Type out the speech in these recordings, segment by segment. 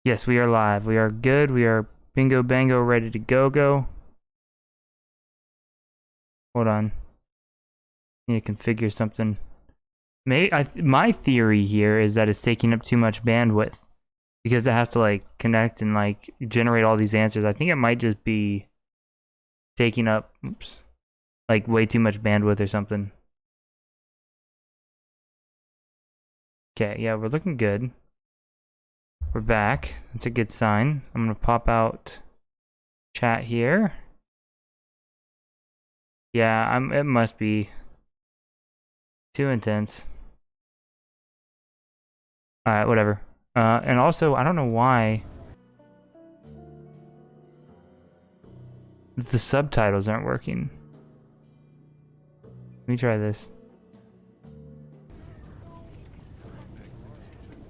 Yes, we are live. We are good. We are bingo bango ready to go. Hold on. Need to configure something. My theory here is that it's taking up too much bandwidth because it has to like connect and like generate all these answers. I think it might just be taking up like way too much bandwidth or something. Okay, yeah, we're looking good. We're back. That's a good sign. I'm gonna pop out chat here. Yeah, it must be too intense. Alright, whatever. And also, I don't know why the subtitles aren't working. Let me try this.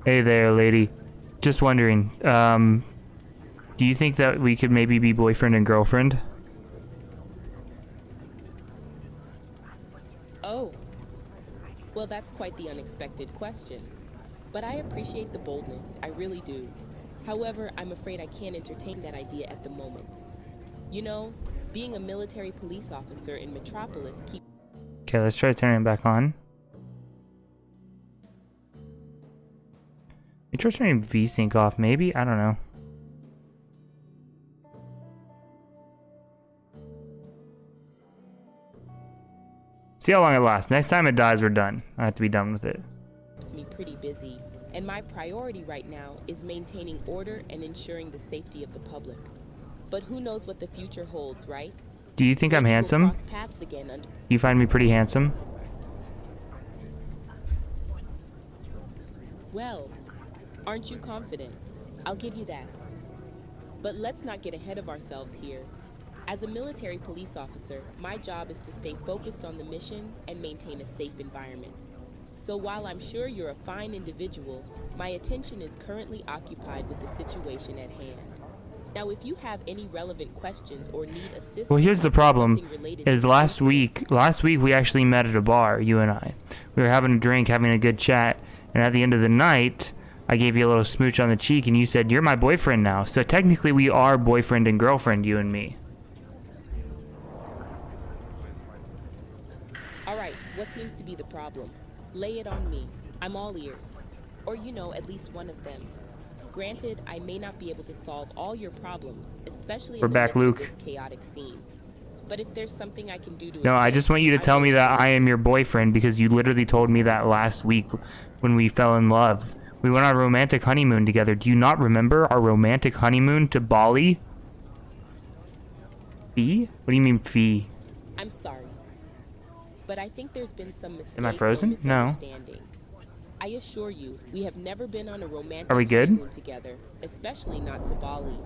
Hey there, lady. Just wondering, do you think that we could maybe be boyfriend and girlfriend? Oh, well, that's quite the unexpected question. But I appreciate the boldness, I really do. However, I'm afraid I can't entertain that idea at the moment. You know, being a military police officer in Metropolis keeps... Okay, let's try turning it back on. Let me try turning VSync off, maybe? I don't know. See how long it lasts. Next time it dies, we're done. I have to be done with it. Keeps me pretty busy, and my priority right now is maintaining order and ensuring the safety of the public. But who knows what the future holds, right? Do you think I'm Maybe we'll handsome? cross paths again under... You find me pretty handsome? Well, aren't you confident? I'll give you that. But let's not get ahead of ourselves here. As a military police officer, my job is to stay focused on the mission and maintain a safe environment. So while I'm sure you're a fine individual, my attention is currently occupied with the situation at hand. Now, if you have any relevant questions or need assistance... Well, here's the problem, is last week we actually met at a bar, you and I. We were having a drink, having a good chat, and at the end of the night, I gave you a little smooch on the cheek, and you said, you're my boyfriend now. So technically, we are boyfriend and girlfriend, you and me. All right, what seems to be the problem? Lay it on me. I'm all ears. Or, you know, at least one of them. Granted, I may not be able to solve all your problems, especially in the midst of this chaotic scene. But if there's something I can do to assist... No, I just want you to tell me that I am your boyfriend because you literally told me that last week when we fell in love. We went on a romantic honeymoon together. Do you not remember our romantic honeymoon to Bali? Fee? What do you mean fee? I'm sorry, but I think there's been some mistake. Am I frozen? No. I assure you, we have never been on a romantic honeymoon together, especially not to Bali.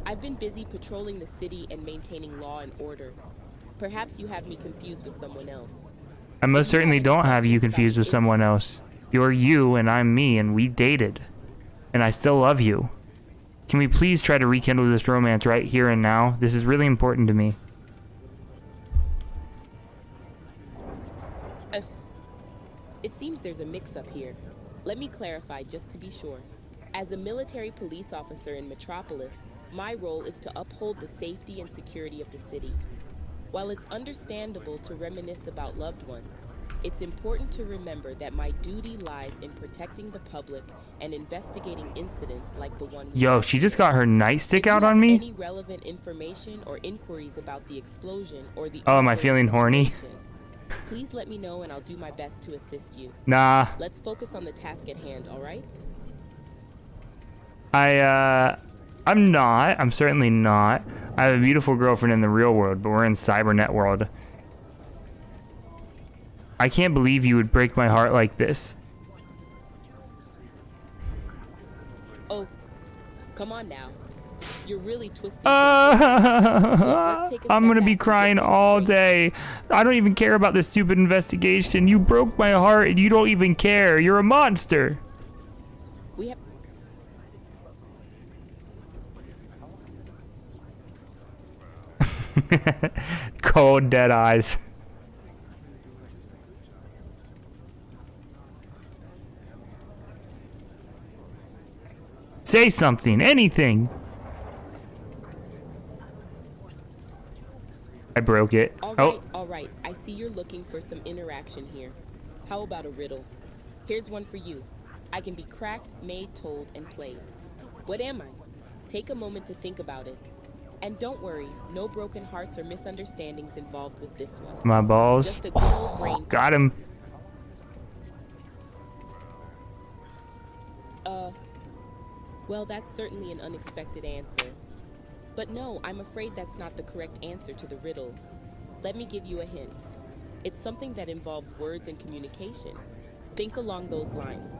I've been busy patrolling the city and maintaining law and order. Perhaps you have me confused with someone else. I most certainly don't have you confused with someone else. You're you and I'm me and we dated. And I still love you. Can we please try to rekindle this romance right here and now? This is really important to me. It seems there's a mix-up here. Let me clarify just to be sure. As a military police officer in Metropolis, my role is to uphold the safety and security of the city. While it's understandable to reminisce about loved ones, it's important to remember that my duty lies in protecting the public and investigating incidents like the one... Yo, she just got her nightstick out on me? Any relevant information or inquiries about the explosion or the... Oh, am I feeling horny? Please let me know and I'll do my best to assist you. Nah. Let's focus on the task at hand, all right? I'm not. I'm certainly not. I have a beautiful girlfriend in the real world, but we're in cybernet world. I can't believe you would break my heart like this. Oh, come on now. You're really twisting. I'm gonna be crying all day. I don't even care about this stupid investigation. You broke my heart and you don't even care. You're a monster. We have... Cold dead eyes. Say something. Anything. I broke it. All right. I see you're looking for some interaction here. How about a riddle? Here's one for you. I can be cracked, made, told, and played. What am I? Take a moment to think about it. And don't worry, no broken hearts or misunderstandings involved with this one. My balls. Just a good old brain. Got him. Well, that's certainly an unexpected answer. But no, I'm afraid that's not the correct answer to the riddle. Let me give you a hint. It's something that involves words and communication. Think along those lines.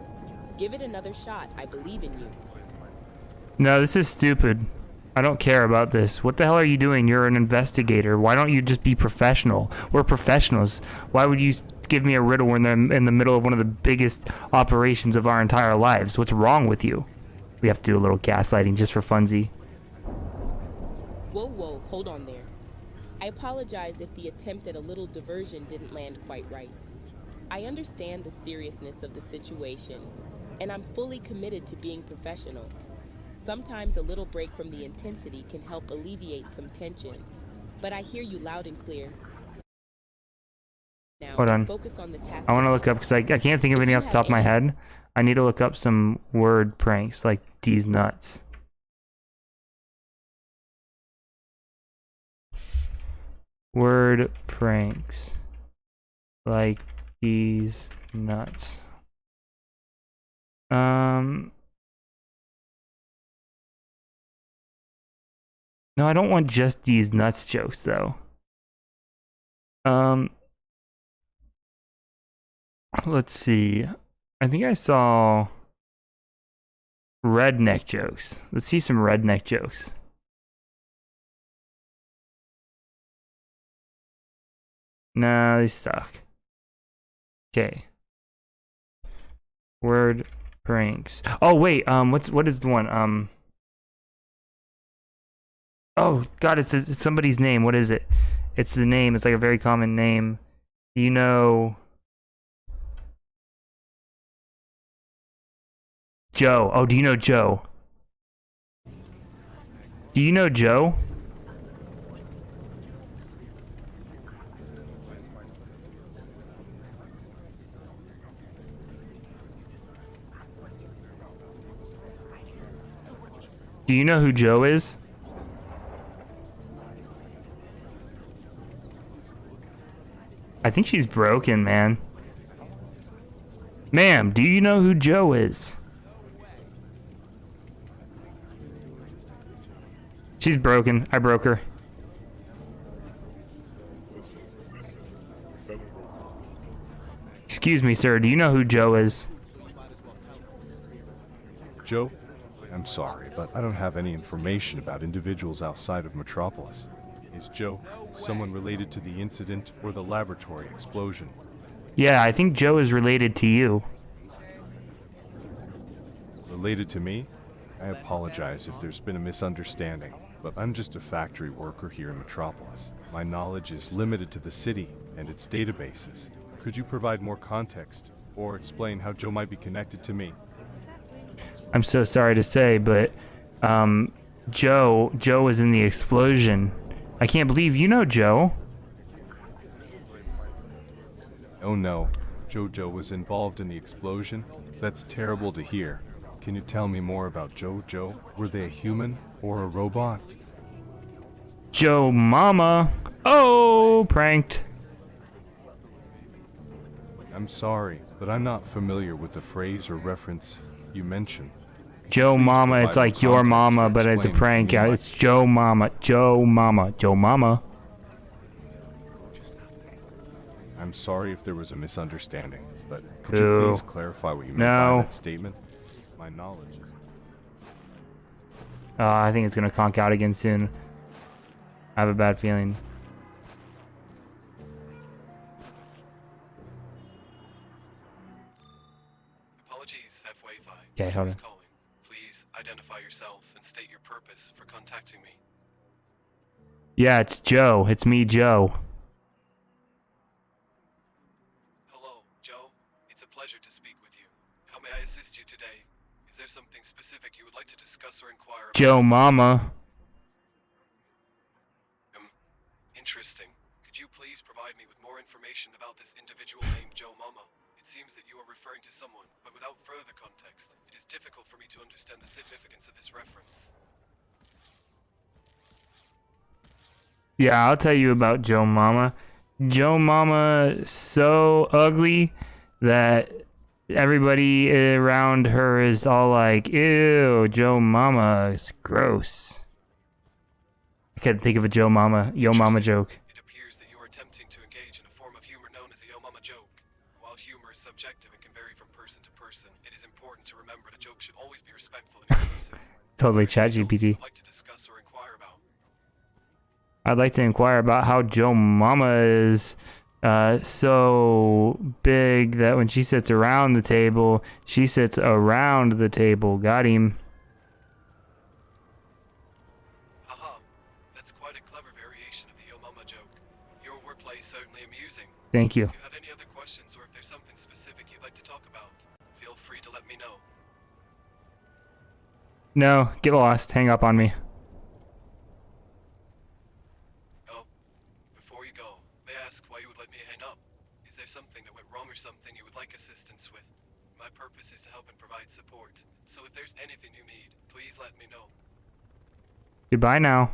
Give it another shot. I believe in you. No, this is stupid. I don't care about this. What the hell are you doing? You're an investigator. Why don't you just be professional? We're professionals. Why would you give me a riddle when they're in the middle of one of the biggest operations of our entire lives? What's wrong with you? We have to do a little gaslighting just for funsy. Whoa, hold on there. I apologize if the attempt at a little diversion didn't land quite right. I understand the seriousness of the situation, and I'm fully committed to being professional. Sometimes a little break from the intensity can help alleviate some tension, but I hear you loud and clear. Now, Hold on. focus on the task. I want to look up because I can't think of any off the top of my head. I need to look up some word pranks like these nuts. Word pranks like these nuts. No, I don't want just these nuts jokes though. Let's see. I think I saw redneck jokes. Let's see some redneck jokes. No, they suck. Okay. Word pranks. Oh wait, what is the one? Oh god, it's somebody's name. What is it? It's the name. It's like a very common name. You know, Joe. Oh, do you know Joe? Do you know Joe? Do you know who Joe is? I think she's broken, man. Ma'am, do you know who Joe is? She's broken. I broke her. Excuse me, sir. Do you know who Joe is? Joe? I'm sorry, but I don't have any information about individuals outside of Metropolis. Is Joe someone related to the incident or the laboratory explosion? Yeah, I think Joe is related to you. Related to me? I apologize if there's been a misunderstanding, but I'm just a factory worker here in Metropolis. My knowledge is limited to the city and its databases. Could you provide more context or explain how Joe might be connected to me? I'm so sorry to say, but Joe was in the explosion. I can't believe you know Joe. Oh no, Jojo was involved in the explosion? That's terrible to hear. Can you tell me more about Jojo? Were they a human or a robot? Joe Mama. Oh, pranked. I'm sorry, but I'm not familiar with the phrase or reference you mentioned. Joe Mama, it's like your mama, but it's a prank. Yeah, it's Joe Mama. Joe Mama. Joe Mama. I'm sorry if there was a misunderstanding, but could you please clarify what you meant by that statement? My knowledge is... I think it's gonna conk out again soon. I have a bad feeling. Apologies, F-Wi-Fi. Okay, hold on. Calling. Please identify yourself and state your purpose for contacting me. Yeah, it's Joe. It's me, Joe. Hello, Joe. It's a pleasure to speak with you. How may I assist you today? Is there something specific you would like to discuss or inquire about? Joe Mama. Interesting. Could you please provide me with more information about this individual named Joe Mama? It seems that you are referring to someone, but without further context, it is difficult for me to understand the significance of this reference. Yeah, I'll tell you about Joe Mama. Joe Mama so ugly that everybody around her is all like, ew, Joe Mama is gross. I couldn't think of a Joe Mama, Yo Mama joke. It appears that you are attempting to engage in a form of humor known as a Yo Mama joke. While humor is subjective and can vary from person to person, it is important to remember that jokes should always be respectful and inclusive. Totally Is there anything else ChatGPT. you would like to discuss or inquire about? I'd like to inquire about how Joe Mama is so big that when she sits around the table, she sits around the table. Got him. Haha, that's quite a clever variation of the Yo Mama joke. Your wordplay is certainly amusing. Thank you. If you have any other questions or if there's something specific you'd like to talk about, feel free to let me know. No, get lost. Hang up on me. Oh, before you go, may I ask why you would let me hang up? Is there something that went wrong or something you would like assistance with? My purpose is to help and provide support, so if there's anything you need, please let me know. Goodbye now.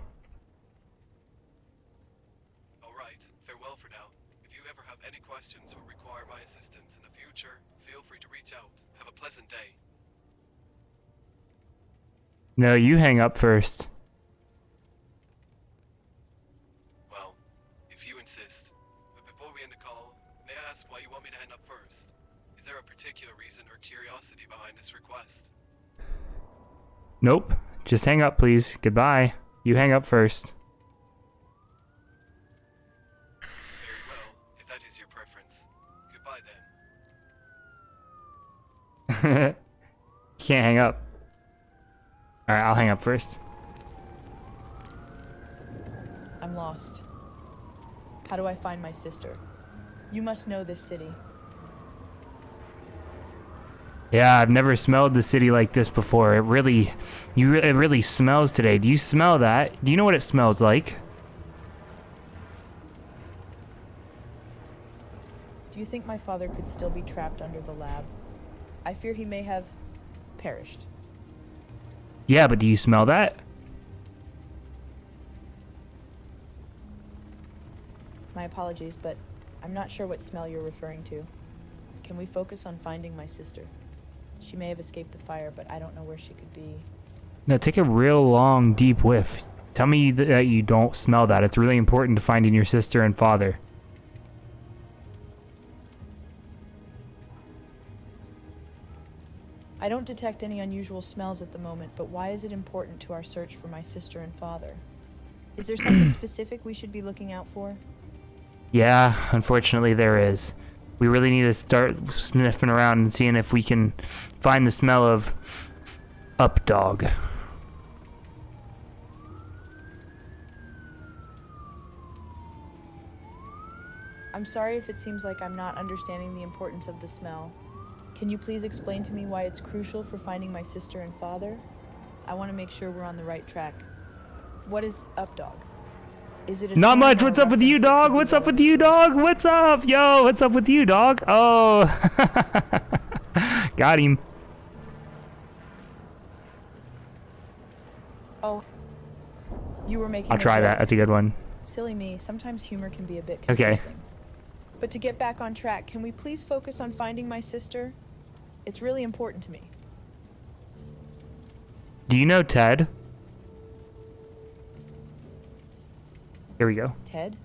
Alright, farewell for now. If you ever have any questions or require my assistance in the future, feel free to reach out. Have a pleasant day. No, you hang up first. Well, if you insist. But before we end the call, may I ask why you want me to hang up first? Is there a particular reason or curiosity behind this request? Nope. Just hang up, please. Goodbye. You hang up first. Very well, if that is your preference. Goodbye then. Can't hang up. Alright, I'll hang up first. I'm lost. How do I find my sister? You must know this city. Yeah, I've never smelled the city like this before. It really smells today. Do you smell that? Do you know what it smells like? Do you think my father could still be trapped under the lab? I fear he may have perished. Yeah, but do you smell that? My apologies, but I'm not sure what smell you're referring to. Can we focus on finding my sister? She may have escaped the fire, but I don't know where she could be. No, take a real long, deep whiff. Tell me that you don't smell that. It's really important to finding your sister and father. I don't detect any unusual smells at the moment, but why is it important to our search for my sister and father? Is there something specific we should be looking out for? Yeah, unfortunately there is. We really need to start sniffing around and seeing if we can find the smell of Updog. I'm sorry if it seems like I'm not understanding the importance of the smell. Can you please explain to me why it's crucial for finding my sister and father? I want to make sure we're on the right track. What is Updog? Is it a Not term much. or a What's up with you, reference that dog? could be What's up with relevant? you, dog? What's up? Yo, what's up with you, dog? Oh. Got him. Oh, you were making I'll a try joke. that. That's a good one. Silly me, sometimes humor can be a bit Okay. confusing. But to get back on track, can we please focus on finding my sister? It's really important to me. Do you know Ted? Here we go. Ted?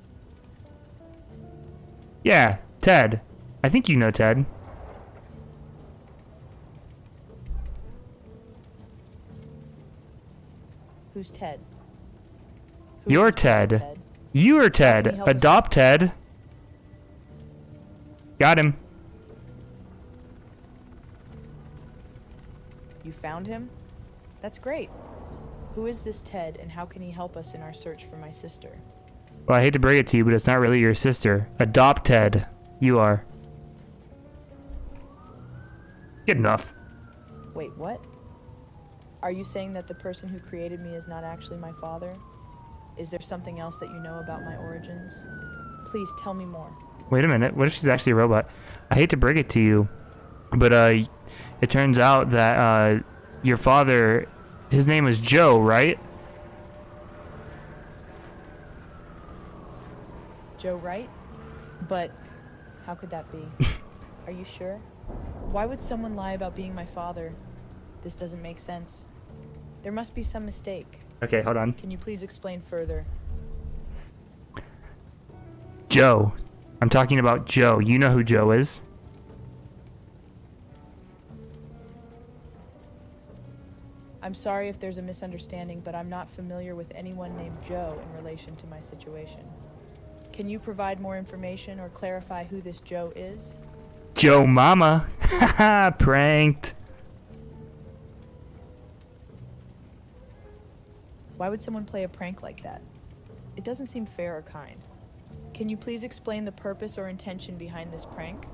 Yeah, Ted. I think you know Ted. Who's Ted? Who You're is this person, Ted. You are Can you Ted. help us Adopt Ted. Got him. You found him? That's great. Who is this Ted, and how can he help us in our search for my sister? Well, I hate to break it to you, but it's not really your sister. Adopt Ted. You are. Good enough. Wait, what? Are you saying that the person who created me is not actually my father? Is there something else that you know about my origins? Please tell me more. Wait a minute. What if she's actually a robot? I hate to break it to you, but it turns out that your father, his name was Joe, right? Joe Wright? But how could that be? Are you sure? Why would someone lie about being my father? This doesn't make sense. There must be some mistake. Okay, hold on. Can you please explain further? Joe. I'm talking about Joe. You know who Joe is? I'm sorry if there's a misunderstanding, but I'm not familiar with anyone named Joe in relation to my situation. Can you provide more information or clarify who this Joe is? Joe Mama. Haha, pranked. Why would someone play a prank like that? It doesn't seem fair or kind. Can you please explain the purpose or intention behind this prank?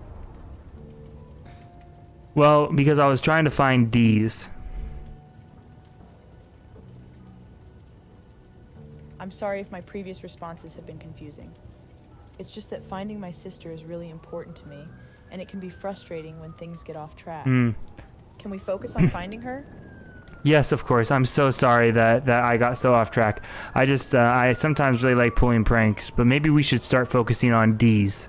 Well, because I was trying to find D's. I'm sorry if my previous responses have been confusing. It's just that finding my sister is really important to me, and it can be frustrating when things get off track. Can we focus on finding her? Yes, of course. I'm so sorry that I got so off track. I sometimes really like pulling pranks, but maybe we should start focusing on D's.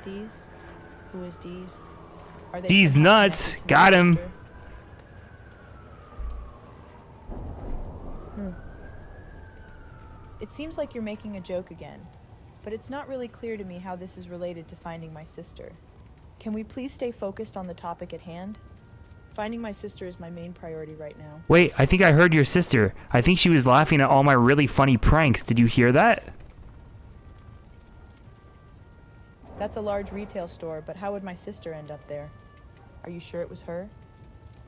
D's? Who is D's? Are they D's somehow nuts. connected to my Got him. sister? It seems like you're making a joke again, but it's not really clear to me how this is related to finding my sister. Can we please stay focused on the topic at hand? Finding my sister is my main priority right now. Wait, I think I heard your sister. I think she was laughing at all my really funny pranks. Did you hear that? That's a large retail store, but how would my sister end up there? Are you sure it was her?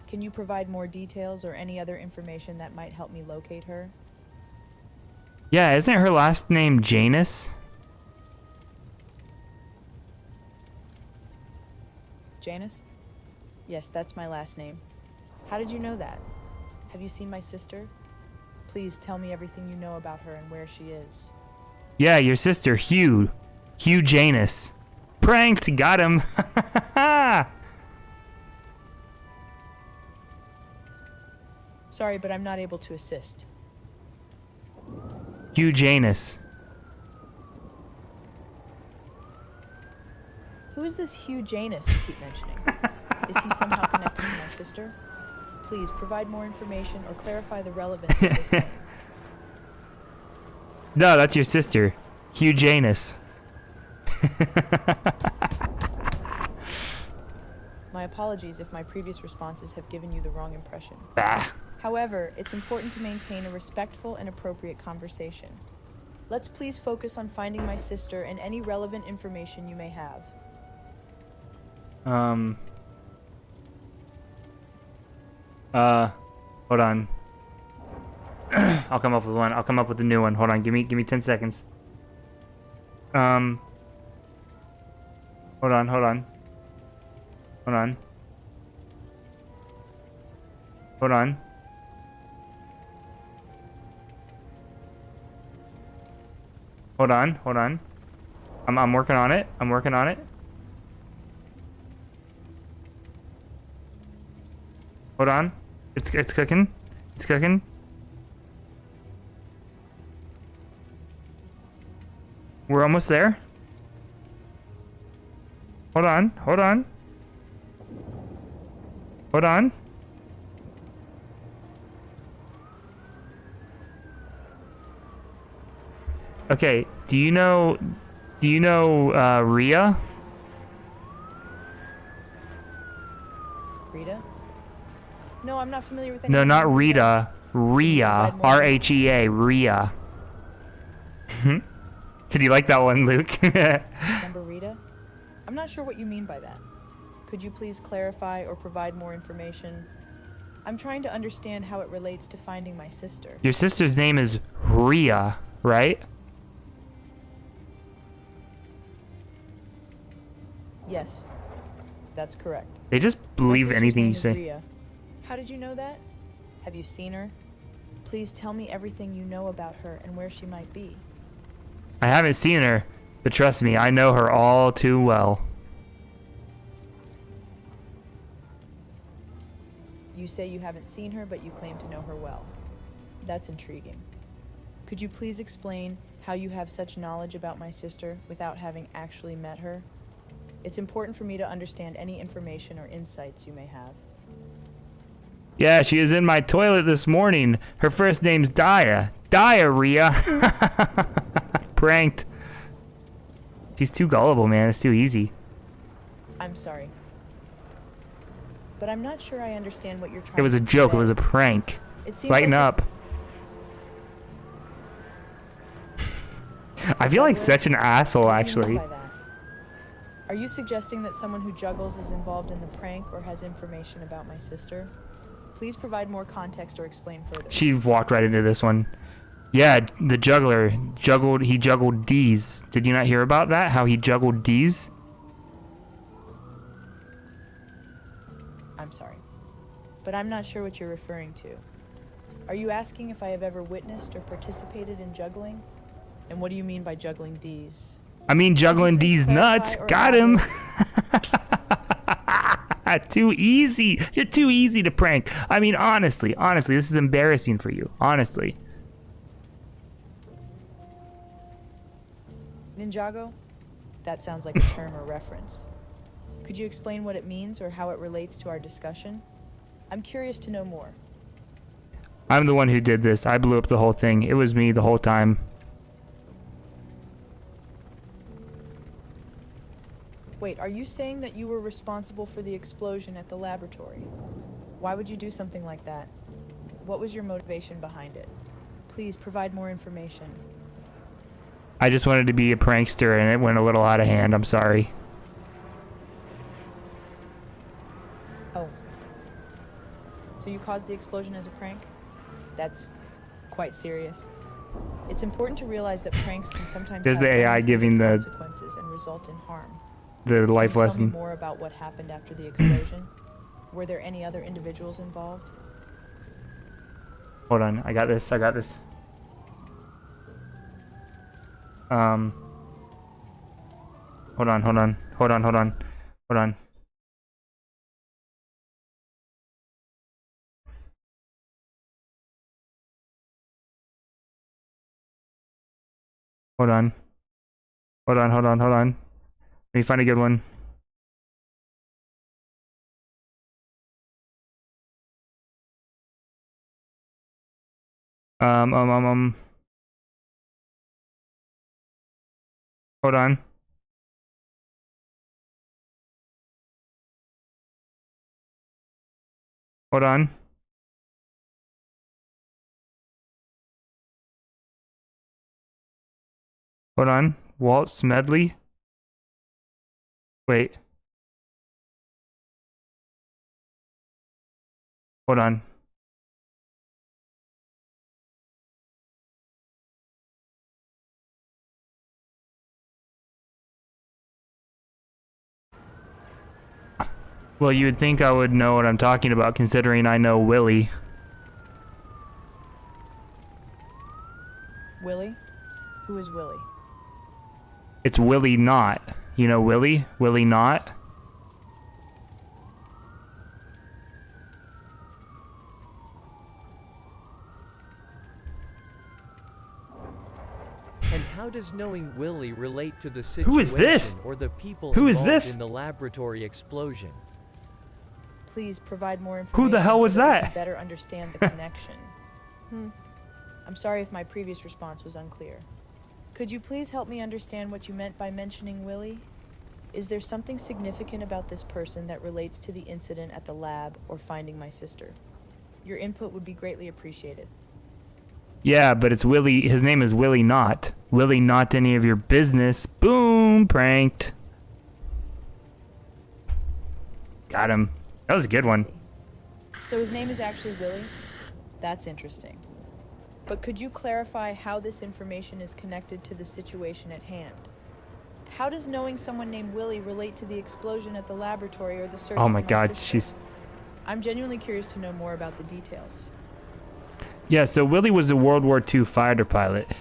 Can you provide more details or any other information that might help me locate her? Yeah, isn't her last name Janus? Janus? Yes, that's my last name. How did you know that? Have you seen my sister? Please tell me everything you know about her and where she is. Yeah, your sister, Hugh. Hugh Janus. Pranked! Got him! Sorry, but I'm not able to assist. Hugh Janus. Who is this Hugh Janus you keep mentioning? Is he somehow connected to my sister? Please provide more information or clarify the relevance of this thing. No, that's your sister. Hugh Janus. My apologies if my previous responses have given you the wrong impression. Ah. However, it's important to maintain a respectful and appropriate conversation. Let's please focus on finding my sister and any relevant information you may have. Hold on. I'll come up with one. I'll come up with a new one. Hold on. Give me 10 seconds. Hold on. Hold on. Hold on. Hold on. Hold on. Hold on. I'm working on it. I'm working on it. Hold on. It's cooking. It's cooking. We're almost there. Hold on. Hold on. Hold on. Okay, do you know Rhea? Rita? No, I'm not familiar with any. No, not of Rita. Rhea. Provide more Rhea. Rhea. Did you like that one, Luke? Remember Rita? I'm not sure what you mean by that. Could you please clarify or provide more information? I'm trying to understand how it relates to finding my sister. Your sister's name is Rhea, right? Yes. That's correct. They just My believe sister's anything name you is say. Ria. How did you know that? Have you seen her? Please tell me everything you know about her and where she might be. I haven't seen her, but trust me, I know her all too well. You say you haven't seen her, but you claim to know her well. That's intriguing. Could you please explain how you have such knowledge about my sister without having actually met her? It's important for me to understand any information or insights you may have. Yeah, she was in my toilet this morning. Her first name's Dia. Diarrhea. Pranked. She's too gullible, man. It's too easy. I'm sorry. But I'm not sure I understand what you're trying It was a to joke. It convey. was a prank. It seems Lighten like up. I feel like such an asshole, What do you mean actually. by that? Are you suggesting that someone who juggles is involved in the prank or has information about my sister? Please provide more context or explain further. She walked right into this one. Yeah, the juggler juggled. He juggled D's. Did you not hear about that? How he juggled D's? I'm sorry, but I'm not sure what you're referring to. Are you asking if I have ever witnessed or participated in juggling? And what do you mean by juggling D's? I mean, juggling please D's clarify nuts. or Got him. Too easy. You're too easy to prank. I mean, honestly, this is embarrassing for you. Honestly. Ninjago? That sounds like a term or reference. Could you explain what it means or how it relates to our discussion? I'm curious to know more. I'm the one who did this. I blew up the whole thing. It was me the whole time. Wait, are you saying that you were responsible for the explosion at the laboratory? Why would you do something like that? What was your motivation behind it? Please provide more information. I just wanted to be a prankster and it went a little out of hand. I'm sorry. Oh. So you caused the explosion as a prank? That's quite serious. It's important to realize that pranks can sometimes There's have the AI unintended giving the- consequences and result in harm. The life Can you lesson. tell me more about what happened after the explosion? Were there any other individuals involved? Hold on. I got this. Hold on. Hold on. Hold on. Hold on. Let me find a good one. Hold on. Hold on. Hold on. Walt Smedley? Wait. Hold on. Well, you would think I would know what I'm talking about, considering I know Willie. Willie? Who is Willie? It's Willie Knott. You know Willie? Willie Knott? And how does knowing Willie relate to the situation Who is this? or the people Who is involved this? in the laboratory explosion? Please provide more information. Who the hell was so that we that? can better understand the connection. I'm sorry if my previous response was unclear. Could you please help me understand what you meant by mentioning Willie? Is there something significant about this person that relates to the incident at the lab or finding my sister? Your input would be greatly appreciated. Yeah, but it's Willie. His name is Willie Knott. Willie Not any of your business. Boom, pranked. Got him. That was a good one. So his name is actually Willie? That's interesting. But could you clarify how this information is connected to the situation at hand? How does knowing someone named Willie relate to the explosion at the laboratory or the search Oh for my God, sister? she's I'm genuinely curious to know more about the details. Yeah, so Willie was a World War II fighter pilot.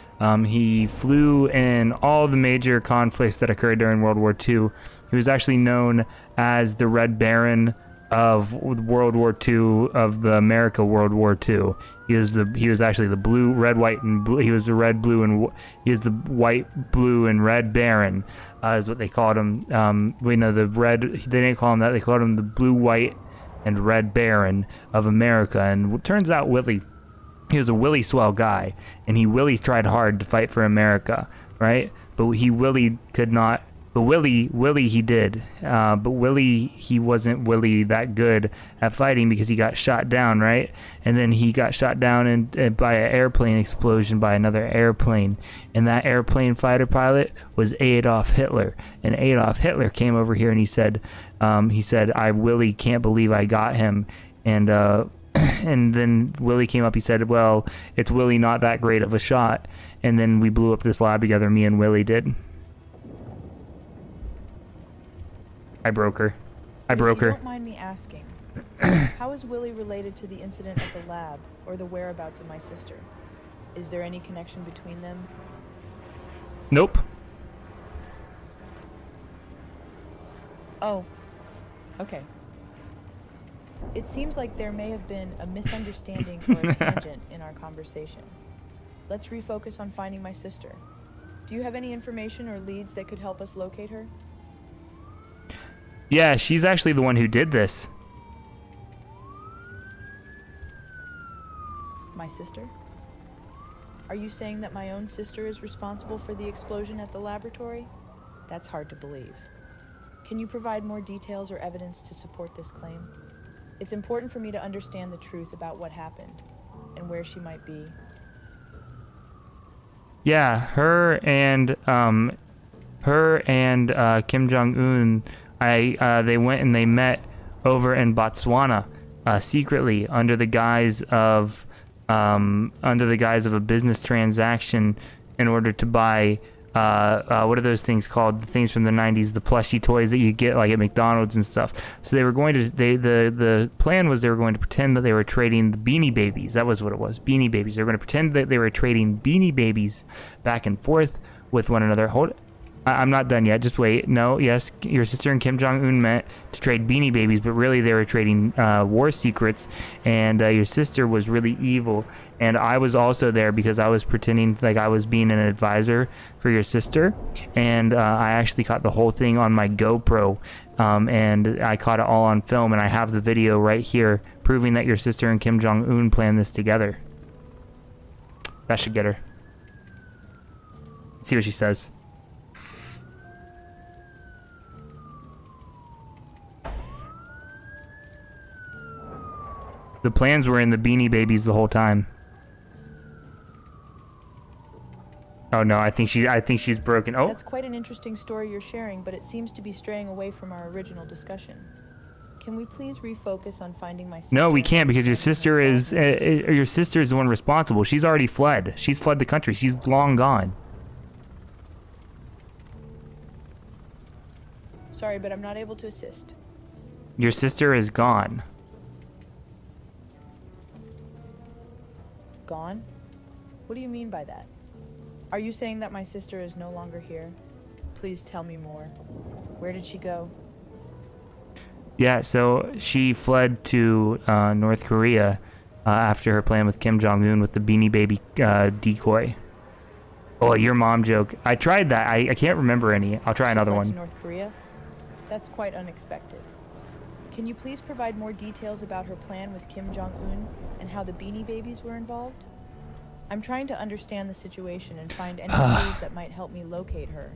He flew in all the major conflicts that occurred during World War II. He was actually known as the Red Baron of World War II, of the America World War II. He was actually the blue, red, white, and blue. He was the red, blue, and he was the white, blue, and red Baron, is what they called him. We know the red. They didn't call him that. They called him the blue, white, and red Baron of America. And it turns out he was a Willie swell guy, and he really tried hard to fight for America, right? But Willie could not. But Willie he did. But Willie, he wasn't Willie that good at fighting because he got shot down, right? And then he got shot down by an airplane explosion by another airplane. And that airplane fighter pilot was Adolf Hitler. And Adolf Hitler came over here and he said, I Willie can't believe I got him. And and then Willie came up. He said, well, it's Willie not that great of a shot. And then we blew up this lab together. Me and Willie did. I broke her. If you don't mind me asking, how is Willie related to the incident at the lab or the whereabouts of my sister? Is there any connection between them? Nope. Oh, okay. It seems like there may have been a misunderstanding or a tangent in our conversation. Let's refocus on finding my sister. Do you have any information or leads that could help us locate her? Yeah, she's actually the one who did this. My sister? Are you saying that my own sister is responsible for the explosion at the laboratory? That's hard to believe. Can you provide more details or evidence to support this claim? It's important for me to understand the truth about what happened and where she might be. Yeah, her and Kim Jong-un, they went and they met over in Botswana, secretly under the guise of a business transaction in order to buy what are those things called? The things from the 90s, the plushy toys that you get like at McDonald's and stuff. So they were going to, the plan was they were going to pretend that they were trading the Beanie Babies. That was what it was, Beanie Babies. They were going to pretend that they were trading Beanie Babies back and forth with one another. I'm not done yet. Just wait. No, yes, your sister and Kim Jong-un met to trade Beanie Babies, but really they were trading war secrets, and your sister was really evil. And I was also there because I was pretending like I was being an advisor for your sister, and I actually caught the whole thing on my GoPro, and I caught it all on film, and I have the video right here proving that your sister and Kim Jong-un planned this together. That should get her. Let's see what she says. The plans were in the Beanie Babies the whole time. Oh no, I think she's broken. Oh. That's quite an interesting story you're sharing, but it seems to be straying away from our original discussion. Can we please refocus on finding my sister? No, we can't, because your sister is the one responsible. She's already fled. She's fled the country. She's long gone. Sorry, but I'm not able to assist. Your sister is gone. Gone? What do you mean by that? Are you saying that my sister is no longer here? Please tell me more. Where did she go? Yeah, so she fled to North Korea after her plan with Kim Jong-un with the Beanie Baby decoy. Oh, your mom joke. I tried that. I can't remember any. I'll try another Fled one. to North Korea? That's quite unexpected. Can you please provide more details about her plan with Kim Jong-un and how the Beanie Babies were involved? I'm trying to understand the situation and find any clues that might help me locate her.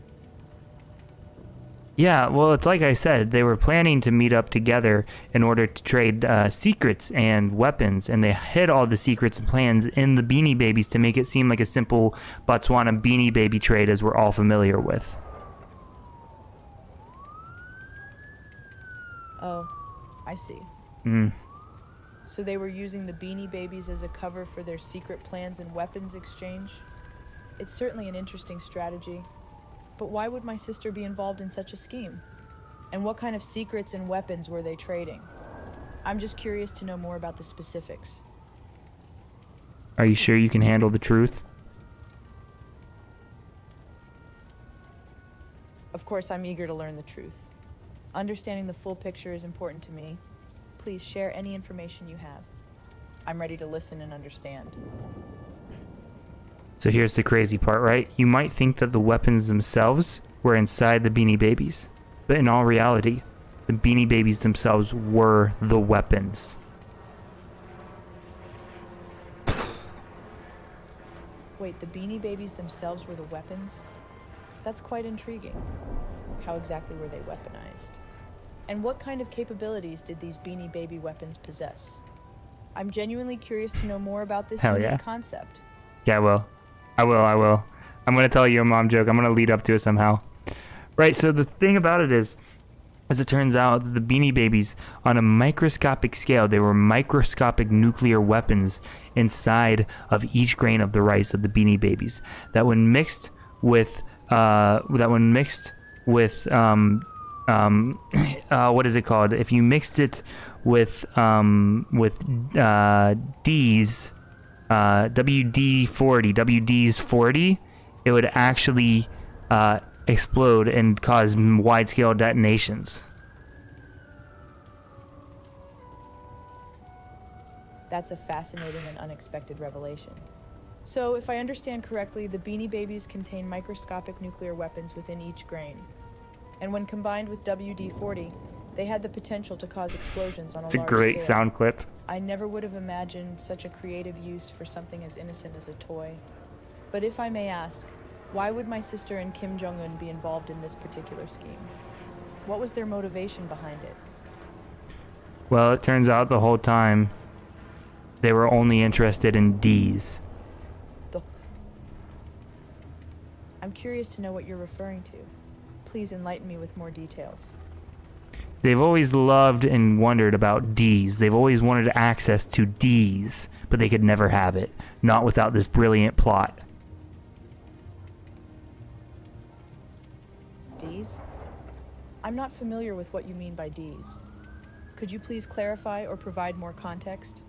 Yeah, well, it's like I said, they were planning to meet up together in order to trade secrets and weapons, and they hid all the secrets and plans in the Beanie Babies to make it seem like a simple Botswana Beanie Baby trade, as we're all familiar with. Oh, I see. So they were using the Beanie Babies as a cover for their secret plans and weapons exchange? It's certainly an interesting strategy. But why would my sister be involved in such a scheme? And what kind of secrets and weapons were they trading? I'm just curious to know more about the specifics. Are you sure you can handle the truth? Of course, I'm eager to learn the truth. Understanding the full picture is important to me. Please share any information you have. I'm ready to listen and understand. So here's the crazy part, right? You might think that the weapons themselves were inside the Beanie Babies, but in all reality, the Beanie Babies themselves were the weapons. Wait, the Beanie Babies themselves were the weapons? That's quite intriguing. How exactly were they weaponized? And what kind of capabilities did these Beanie Baby weapons possess? I'm genuinely curious to know more about this Hell unique yeah. concept. Yeah, I will. I'm going to tell you a mom joke. I'm going to lead up to it somehow. Right, so the thing about it is, as it turns out, the Beanie Babies, on a microscopic scale, they were microscopic nuclear weapons inside of each grain of the rice of the Beanie Babies. That when mixed with, what is it called? If you mixed it with D's, WD-40, it would actually explode and cause wide-scale detonations. That's a fascinating and unexpected revelation. So, if I understand correctly, the Beanie Babies contain microscopic nuclear weapons within each grain. And when combined with WD-40, they had the potential to cause explosions on a large scale. It's a great sound clip. I never would have imagined such a creative use for something as innocent as a toy. But if I may ask, why would my sister and Kim Jong-un be involved in this particular scheme? What was their motivation behind it? Well, it turns out the whole time they were only interested in D's. I'm curious to know what you're referring to. Please enlighten me with more details. They've always loved and wondered about D's. They've always wanted access to D's, but they could never have it. Not without this brilliant plot. D's? I'm not familiar with what you mean by D's. Could you please clarify or provide more context?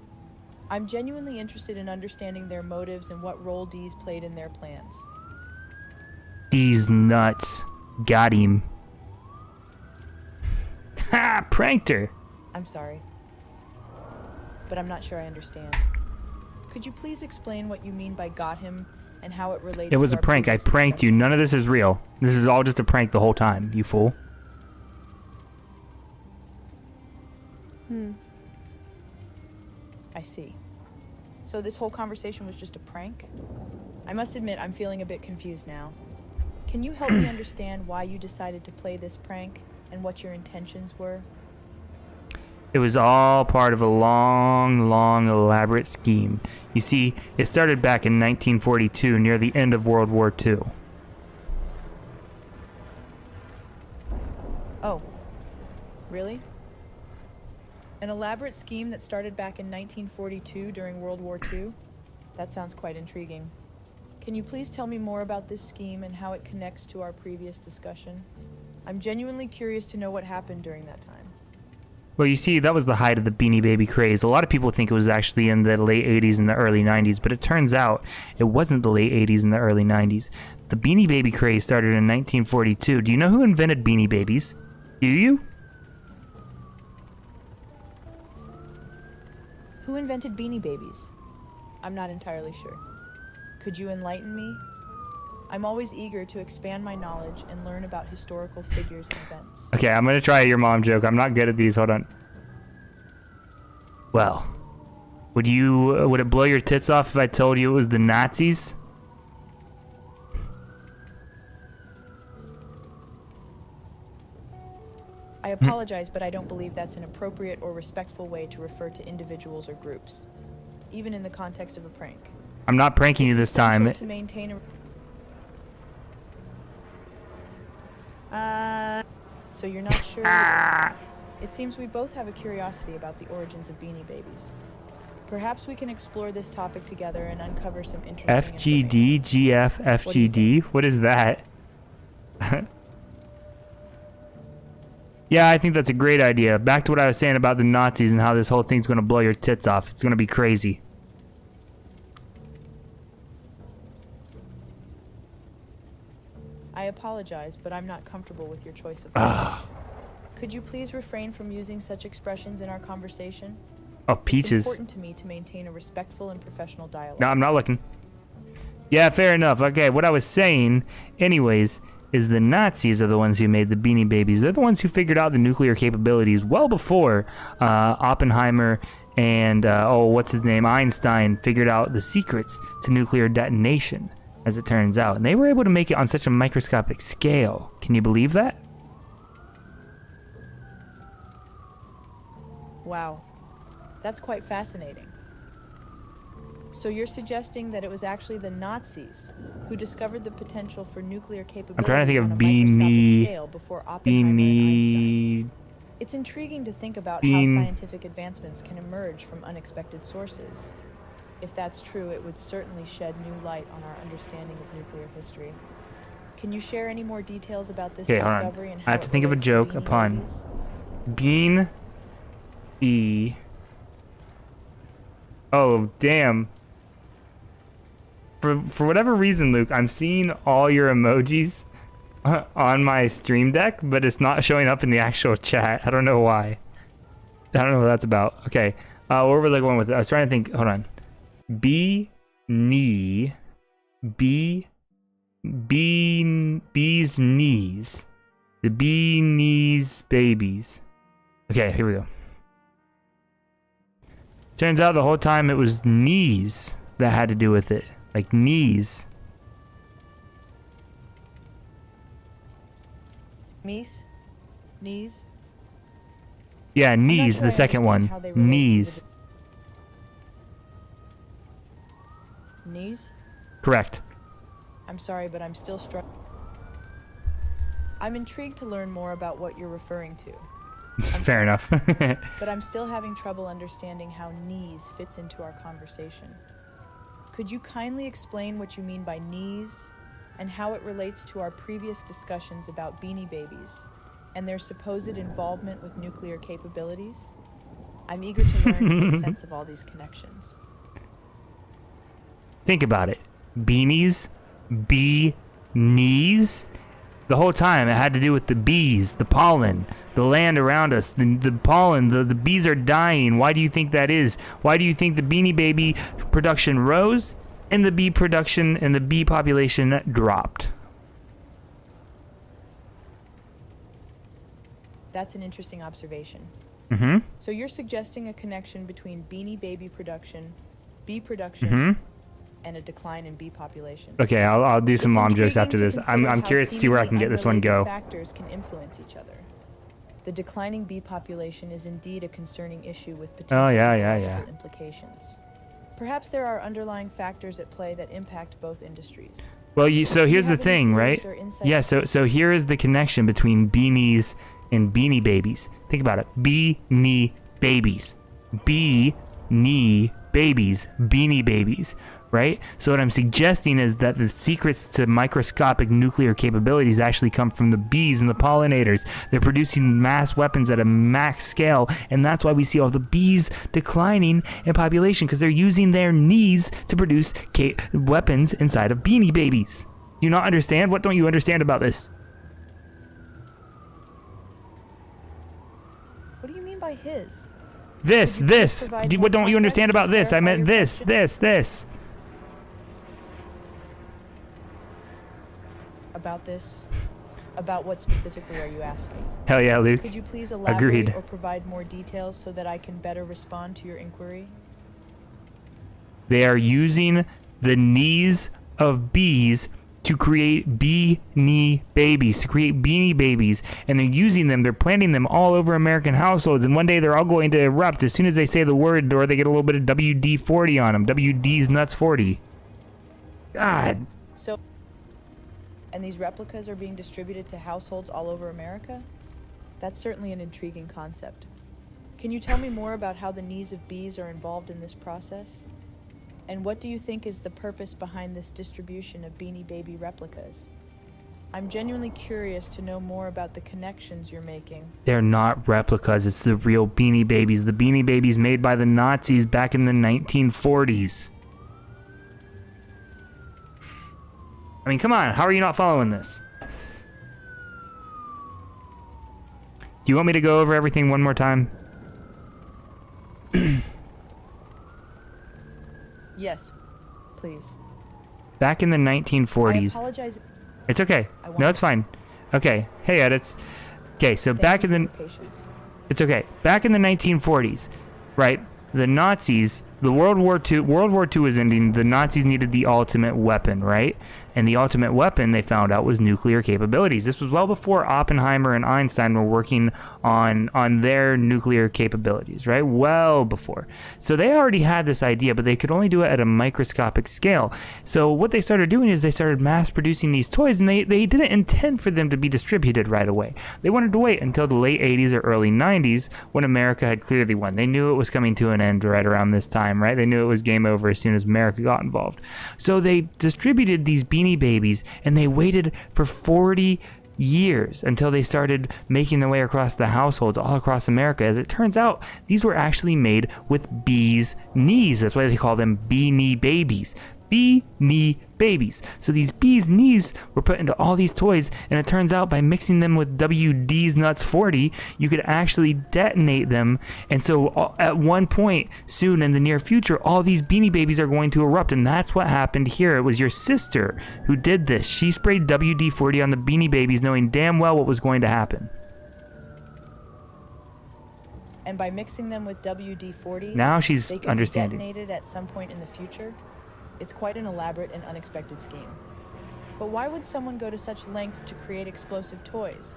I'm genuinely interested in understanding their motives and what role D's played in their plans. D's nuts. Got him. Ha! Pranked her. I'm sorry, but I'm not sure I understand. Could you please explain what you mean by got him and how it relates It was to a our prank. I previous pranked you. discussion? None of this is real. This is all just a prank the whole time, you fool. I see. So this whole conversation was just a prank? I must admit, I'm feeling a bit confused now. Can you help me understand why you decided to play this prank and what your intentions were? It was all part of a long, elaborate scheme. You see, it started back in 1942, near the end of World War II. Oh, really? An elaborate scheme that started back in 1942 during World War II? That sounds quite intriguing. Can you please tell me more about this scheme and how it connects to our previous discussion? I'm genuinely curious to know what happened during that time. Well, you see, that was the height of the Beanie Baby craze. A lot of people think it was actually in the late 80s and the early 90s, but it turns out it wasn't the late 80s and the early 90s. The Beanie Baby craze started in 1942. Do you know who invented Beanie Babies? Do you? Who invented Beanie Babies? I'm not entirely sure. Could you enlighten me? I'm always eager to expand my knowledge and learn about historical figures and events. Okay, I'm gonna try your mom joke. I'm not good at these. Hold on. Well, would it blow your tits off if I told you it was the Nazis? I apologize, but I don't believe that's an appropriate or respectful way to refer to individuals or groups, even in the context of a prank. I'm not pranking you this time. Essential to maintain a... So you're not sure? It seems we both have a curiosity about the origins of Beanie Babies. Perhaps we can explore this topic together and uncover some interesting information. FGD, GF, What do you FGD? What is that? Yeah, I think that's a great idea. Back to what I was saying about the Nazis and how this whole thing's gonna blow your tits off. It's gonna be crazy. I apologize, but I'm not comfortable with your choice of language. Could you please refrain from using such expressions in our conversation? Oh, It's peaches. important to me to maintain a respectful and professional dialogue. No, I'm not looking. Yeah, fair enough. Okay, what I was saying, anyways, is the Nazis are the ones who made the Beanie Babies. They're the ones who figured out the nuclear capabilities well before Oppenheimer and, what's his name, Einstein figured out the secrets to nuclear detonation, as it turns out. And they were able to make it on such a microscopic scale. Can you believe that? Wow. That's quite fascinating. So you're suggesting that it was actually the Nazis who discovered the potential for nuclear capabilities I'm trying to think on of a microscopic Beanie... scale before Oppenheimer and Einstein. Beanie... It's intriguing to think about Bean- how scientific advancements can emerge from unexpected sources. If that's true, it would certainly shed new light on our understanding of nuclear history. Can you share any more details about this Okay, hold on. discovery and I how have it to think of a relates to joke Beanie upon- Babies? Bean... E... Oh, damn. For whatever reason, Luke, I'm seeing all your emojis on my stream deck, but it's not showing up in the actual chat. I don't know why. I don't know what that's about. Okay, where was I going with it? I was trying to think. Hold on. Bee's knees. The bee knees babies. Okay, here we go. Turns out the whole time it was knees that had to do with it. Like knees. Mies? Knees? Yeah, not knees, sure the I second understand one. how they relate to Knees. Knees? Correct. I'm sorry, but I'm still struck. I'm intrigued to learn more about what you're referring to, Fair enough. but I'm still having trouble understanding how knees fits into our conversation. Could you kindly explain what you mean by knees and how it relates to our previous discussions about Beanie Babies and their supposed involvement with nuclear capabilities? I'm eager to learn and make sense of all these connections. Think about it. Beanies, bee knees. The whole time it had to do with the bees, the pollen, the land around us, the pollen, the bees are dying. Why do you think that is? Why do you think the Beanie Baby production rose and the bee production and the bee population dropped? That's an interesting observation. Mm-hmm. So you're suggesting a connection between Beanie Baby production, bee production, Mm-hmm. and a decline in bee population. Okay, I'll do some It's mom jokes intriguing after to this. consider I'm how curious to see where I can seemingly get this one unrelated go. Factors can influence each other. The declining bee population is indeed a concerning issue with potential yeah. ecological implications. Perhaps there are underlying factors at play that impact both industries. Well, so Do you here's the have any thing, right? theories or insight? Yeah, so here is the connection between beanies and Beanie Babies. Think about it. Beanie Babies. Beanie Babies. Beanie Babies. Right? So what I'm suggesting is that the secrets to microscopic nuclear capabilities actually come from the bees and the pollinators. They're producing mass weapons at a max scale, and that's why we see all the bees declining in population, because they're using their knees to produce weapons inside of Beanie Babies. You not understand? What don't you understand about this? What do you mean by his? This. provide more What don't you understand context about to this? I clarify meant your this. question? About this? About what specifically are you asking? Hell yeah, Luke. Could you please elaborate Agreed. or provide more details so that I can better respond to your inquiry? They are using the knees of bees to create beanie babies, to create Beanie Babies, and they're using them, they're planting them all over American households, and one day they're all going to erupt as soon as they say the word, or they get a little bit of WD-40 on them. WD's nuts 40. God. So, and these replicas are being distributed to households all over America? That's certainly an intriguing concept. Can you tell me more about how the knees of bees are involved in this process? And what do you think is the purpose behind this distribution of Beanie Baby replicas? I'm genuinely curious to know more about the connections you're making. They're not replicas, it's the real Beanie Babies. The Beanie Babies made by the Nazis back in the 1940s. I mean, come on, how are you not following this? Do you want me to go over everything one more time? Yes, please. Back in the I 1940s. apologize. It's okay. I No, it's fine. Okay. Hey, edits. Okay, so back in the... Patience. It's okay. Back in the 1940s, right? The Nazis, the World War II was ending. The Nazis needed the ultimate weapon, right? And the ultimate weapon they found out was nuclear capabilities. This was well before Oppenheimer and Einstein were working on their nuclear capabilities, right? Well before. So they already had this idea, but they could only do it at a microscopic scale. So what they started doing is they started mass producing these toys, and they didn't intend for them to be distributed right away. They wanted to wait until the late 80s or early 90s when America had clearly won. They knew it was coming to an end right around this time, right? They knew it was game over as soon as America got involved. So they distributed these Beanie Babies, and they waited for 40 years until they started making their way across the households all across America. As it turns out, these were actually made with bees' knees. That's why they call them Beanie Babies. Beanie Babies. So these bees' knees were put into all these toys, and it turns out by mixing them with WD's Nuts 40, you could actually detonate them. And so at one point soon in the near future, all these Beanie Babies are going to erupt, and that's what happened here. It was your sister who did this. She sprayed WD-40 on the Beanie Babies, knowing damn well what was going to happen. And by mixing them with WD-40, Now she's they could understanding. be detonated at some point in the future. It's quite an elaborate and unexpected scheme. But why would someone go to such lengths to create explosive toys?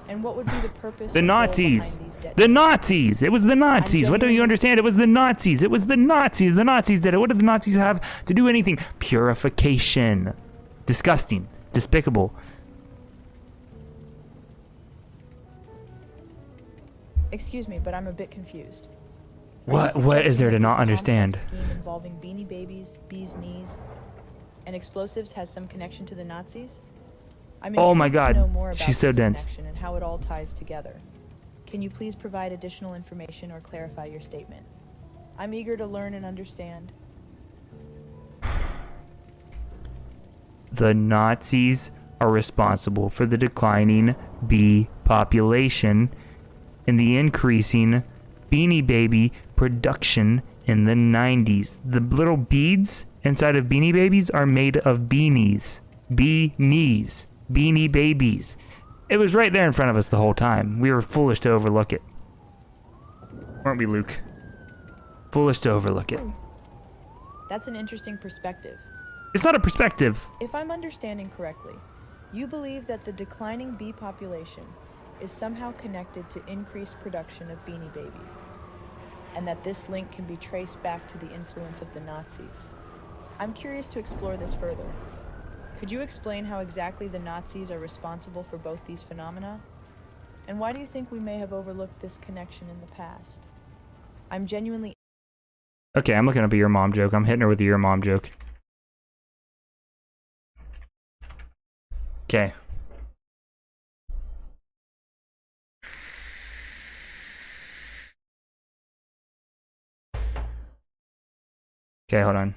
And what would be the purpose The or goal Nazis! behind these The detonations? Nazis! It was the Nazis! What don't you genuinely- understand? It was the Nazis! It was the Nazis! The Nazis did it! What did the Nazis have to do anything? Purification. Disgusting. Despicable. Excuse me, but I'm a bit confused. What is there to Suggesting that not this understand? complex scheme involving Beanie Babies, bees' knees, and explosives has some connection to the Nazis? I'm Oh my intrigued to God, know more about she's so this dense. connection and how it all ties together. Can you please provide additional information or clarify your statement? I'm eager to learn and understand. The Nazis are responsible for the declining bee population and the increasing Beanie Baby production in the 90s. The little beads inside of Beanie Babies are made of beanies. Beanies. Beanie Babies. It was right there in front of us the whole time. We were foolish to overlook it. Weren't we, Luke? Foolish to overlook it. That's an interesting perspective. It's not a perspective. If I'm understanding correctly, you believe that the declining bee population is somehow connected to increased production of Beanie Babies, and that this link can be traced back to the influence of the Nazis. I'm curious to explore this further. Could you explain how exactly the Nazis are responsible for both these phenomena? And why do you think we may have overlooked this connection in the past? I'm genuinely... Okay, I'm looking up a your mom joke. I'm hitting her with a your mom joke. Okay. Okay, hold on.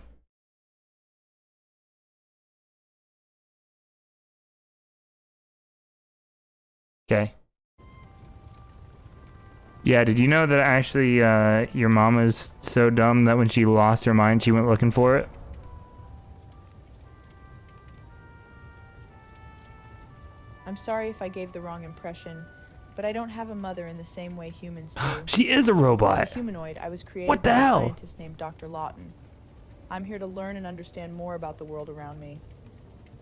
Okay. Yeah, did you know that actually your mom is so dumb that when she lost her mind, she went looking for it? I'm sorry if I gave the wrong impression, but I don't have a mother in the same way humans do. She is a As a robot. humanoid, I was created What the by hell? a scientist named Dr. Lawton. I'm here to learn and understand more about the world around me.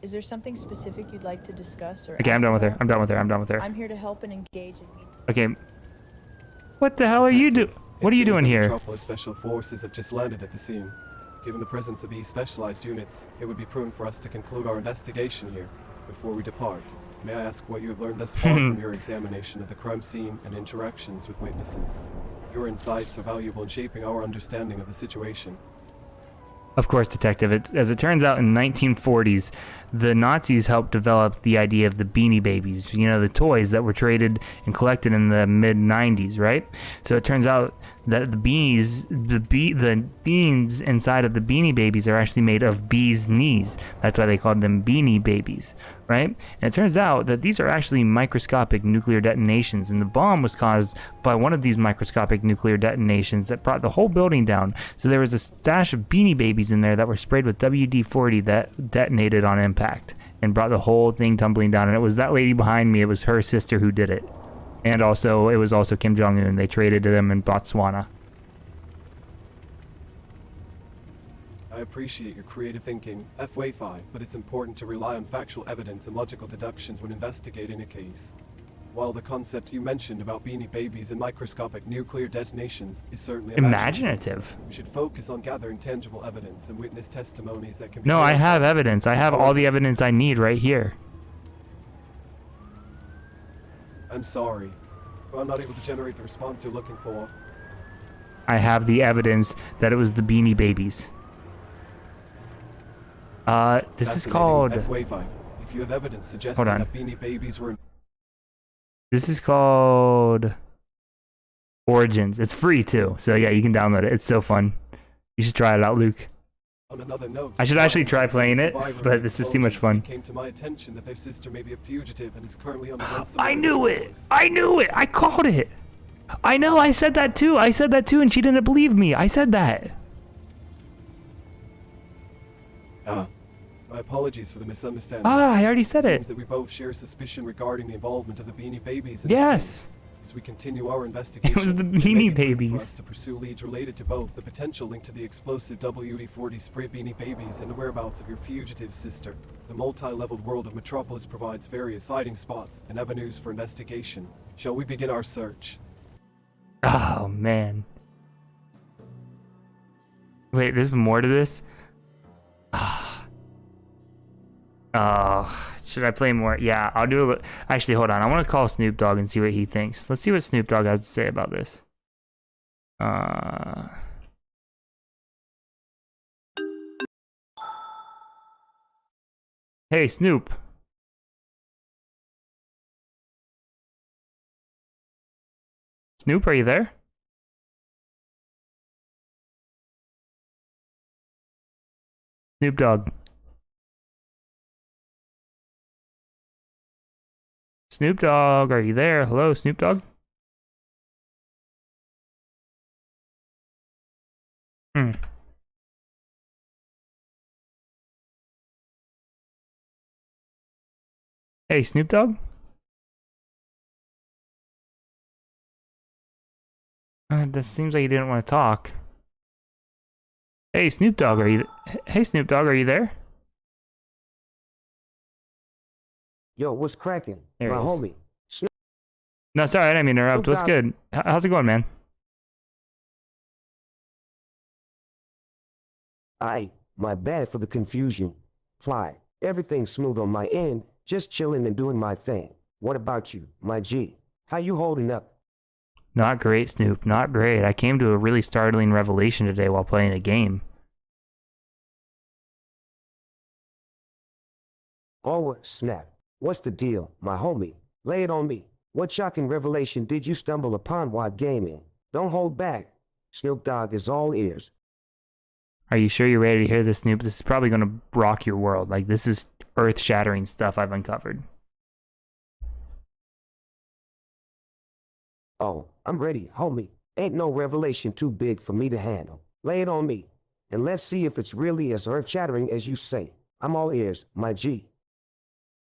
Is there something specific you'd like to discuss or Okay, I'm ask done with her. about? I'm done with her. I'm done with her. I'm here to help and engage in meaningful... Okay. What the hell are you doing? What are you doing here? Metropolis Special Forces have just landed at the scene. Given the presence of these specialized units, it would be prudent for us to conclude our investigation here before we depart. May I ask what you have learned thus far from your examination of the crime scene and interactions with witnesses? Your insights are valuable in shaping our understanding of the situation. Of course, Detective. As it turns out, in the 1940s, the Nazis helped develop the idea of the Beanie Babies. You know, the toys that were traded and collected in the mid 90s, right? So it turns out that the beans inside of the Beanie Babies are actually made of bees' knees. That's why they called them Beanie Babies, right? And it turns out that these are actually microscopic nuclear detonations, and the bomb was caused by one of these microscopic nuclear detonations that brought the whole building down. So there was a stash of Beanie Babies in there that were sprayed with WD-40 that detonated on impact and brought the whole thing tumbling down. And it was that lady behind me, it was her sister who did it. And also, it was also Kim Jong-un. They traded to them in Botswana. I appreciate your creative thinking, F-Wi-Fi, but it's important to rely on factual evidence and logical deductions when investigating a case. While the concept you mentioned about Beanie Babies and microscopic nuclear detonations is certainly Imaginative. we should focus on gathering tangible evidence and witness testimonies that can be... No, I have evidence. I have all the evidence I need right here. I'm sorry, but I'm not able to generate the response you're looking for. I have the evidence that it was the Beanie Babies. This is Fascinating, called... F-Wi-Fi. If you have evidence suggesting on. that Beanie Babies were... This is called Origins. It's free too, so yeah, you can download it. It's so fun. You should try it out, Luke. On another note, I should actually try playing it, survivor but of this the is too much fun. It came to my attention that their sister may be a fugitive and is currently on the run I somewhere knew in the it! forest. I knew it! I called it! I know, I said that too! I said that too, and she didn't believe me! I said that! My apologies for the misunderstanding. I already said Seems it! that we both share suspicion regarding the involvement of the Beanie Babies in Yes. this case. As we continue our investigation, was the it may Beanie be prudent for Babies. us to pursue leads related to both the potential link to the explosive WD-40 spray Beanie Babies and the whereabouts of your fugitive sister. The multi-leveled world of Metropolis provides various hiding spots and avenues for investigation. Shall we begin our search? Oh, man. Wait, there's more to this? Oh, should I play more? Yeah, I'll do a little. Actually, hold on. I want to call Snoop Dogg and see what he thinks. Let's see what Snoop Dogg has to say about this. Hey, Snoop. Snoop, are you there? Snoop Dogg. Snoop Dogg, are you there? Hello, Snoop Dogg? Hey, Snoop Dogg? That seems like he didn't want to talk. Hey, Snoop Dogg, are you... Hey, Snoop Dogg, are you there? Yo, what's cracking? There My he is. homie. No, sorry, I didn't mean to interrupt. Snoop What's Dogg. good? How's it going, man? My bad for the confusion. Fly. Everything's smooth on my end, just chilling and doing my thing. What about you, my G? How you holding up? Not great, Snoop. Not great. I came to a really startling revelation today while playing a game. Oh, snap. What's the deal, my homie? Lay it on me. What shocking revelation did you stumble upon while gaming? Don't hold back. Snoop Dogg is all ears. Are you sure you're ready to hear this, Snoop? This is probably going to rock your world. Like, this is earth-shattering stuff I've uncovered. Oh, I'm ready, homie. Ain't no revelation too big for me to handle. Lay it on me, and let's see if it's really as earth-shattering as you say. I'm all ears, my G.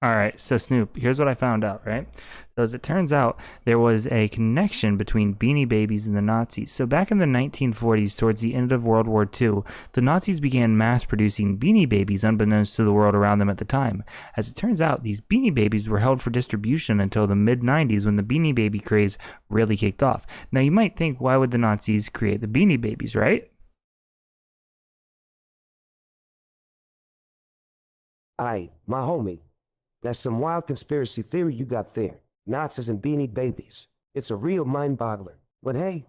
Alright, so Snoop, here's what I found out, right? So as it turns out, there was a connection between Beanie Babies and the Nazis. So back in the 1940s, towards the end of World War II, the Nazis began mass-producing Beanie Babies unbeknownst to the world around them at the time. As it turns out, these Beanie Babies were held for distribution until the mid-90s when the Beanie Baby craze really kicked off. Now you might think, why would the Nazis create the Beanie Babies, right? My homie. That's some wild conspiracy theory you got there. Nazis and Beanie Babies. It's a real mind-boggler. But hey,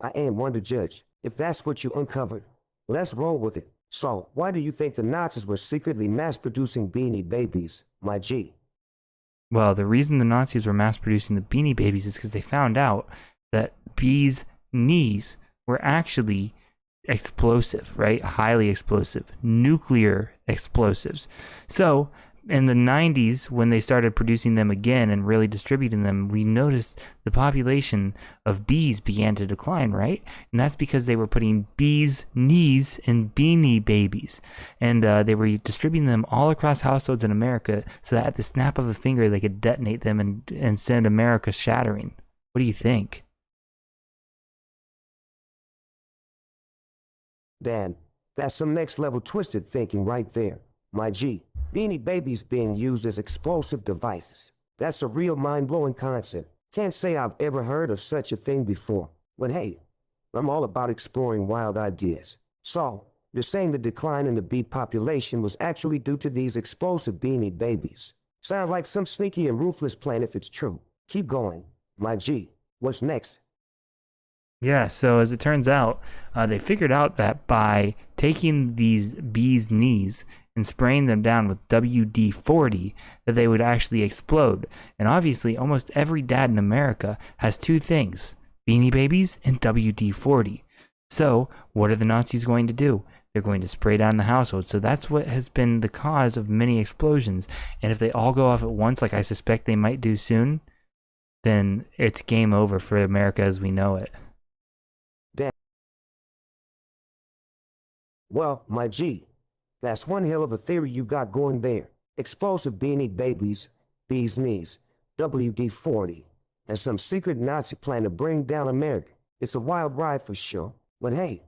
I ain't one to judge. If that's what you uncovered, let's roll with it. So, why do you think the Nazis were secretly mass-producing Beanie Babies, my G? Well, the reason the Nazis were mass producing the Beanie Babies is because they found out that bees' knees were actually explosive, right? Highly explosive, nuclear explosives. So, in the 90s, when they started producing them again and really distributing them, we noticed the population of bees began to decline, right? And that's because they were putting bees' knees in Beanie Babies. And they were distributing them all across households in America so that at the snap of a finger, they could detonate them and send America shattering. What do you think? Damn, that's some next-level twisted thinking right there, my G. Beanie Babies being used as explosive devices. That's a real mind-blowing concept. Can't say I've ever heard of such a thing before. But hey, I'm all about exploring wild ideas. So, you're saying the decline in the bee population was actually due to these explosive Beanie Babies. Sounds like some sneaky and ruthless plan if it's true. Keep going, my G. What's next? Yeah, so as it turns out, they figured out that by taking these bees' knees and spraying them down with WD-40, that they would actually explode. And obviously, almost every dad in America has two things: Beanie Babies and WD-40. So, what are the Nazis going to do? They're going to spray down the household. So that's what has been the cause of many explosions. And if they all go off at once, like I suspect they might do soon, then it's game over for America as we know it. Well, my G, that's one hell of a theory you got going there. Explosive Beanie Babies, bees' knees, WD-40, and some secret Nazi plan to bring down America. It's a wild ride for sure. But hey,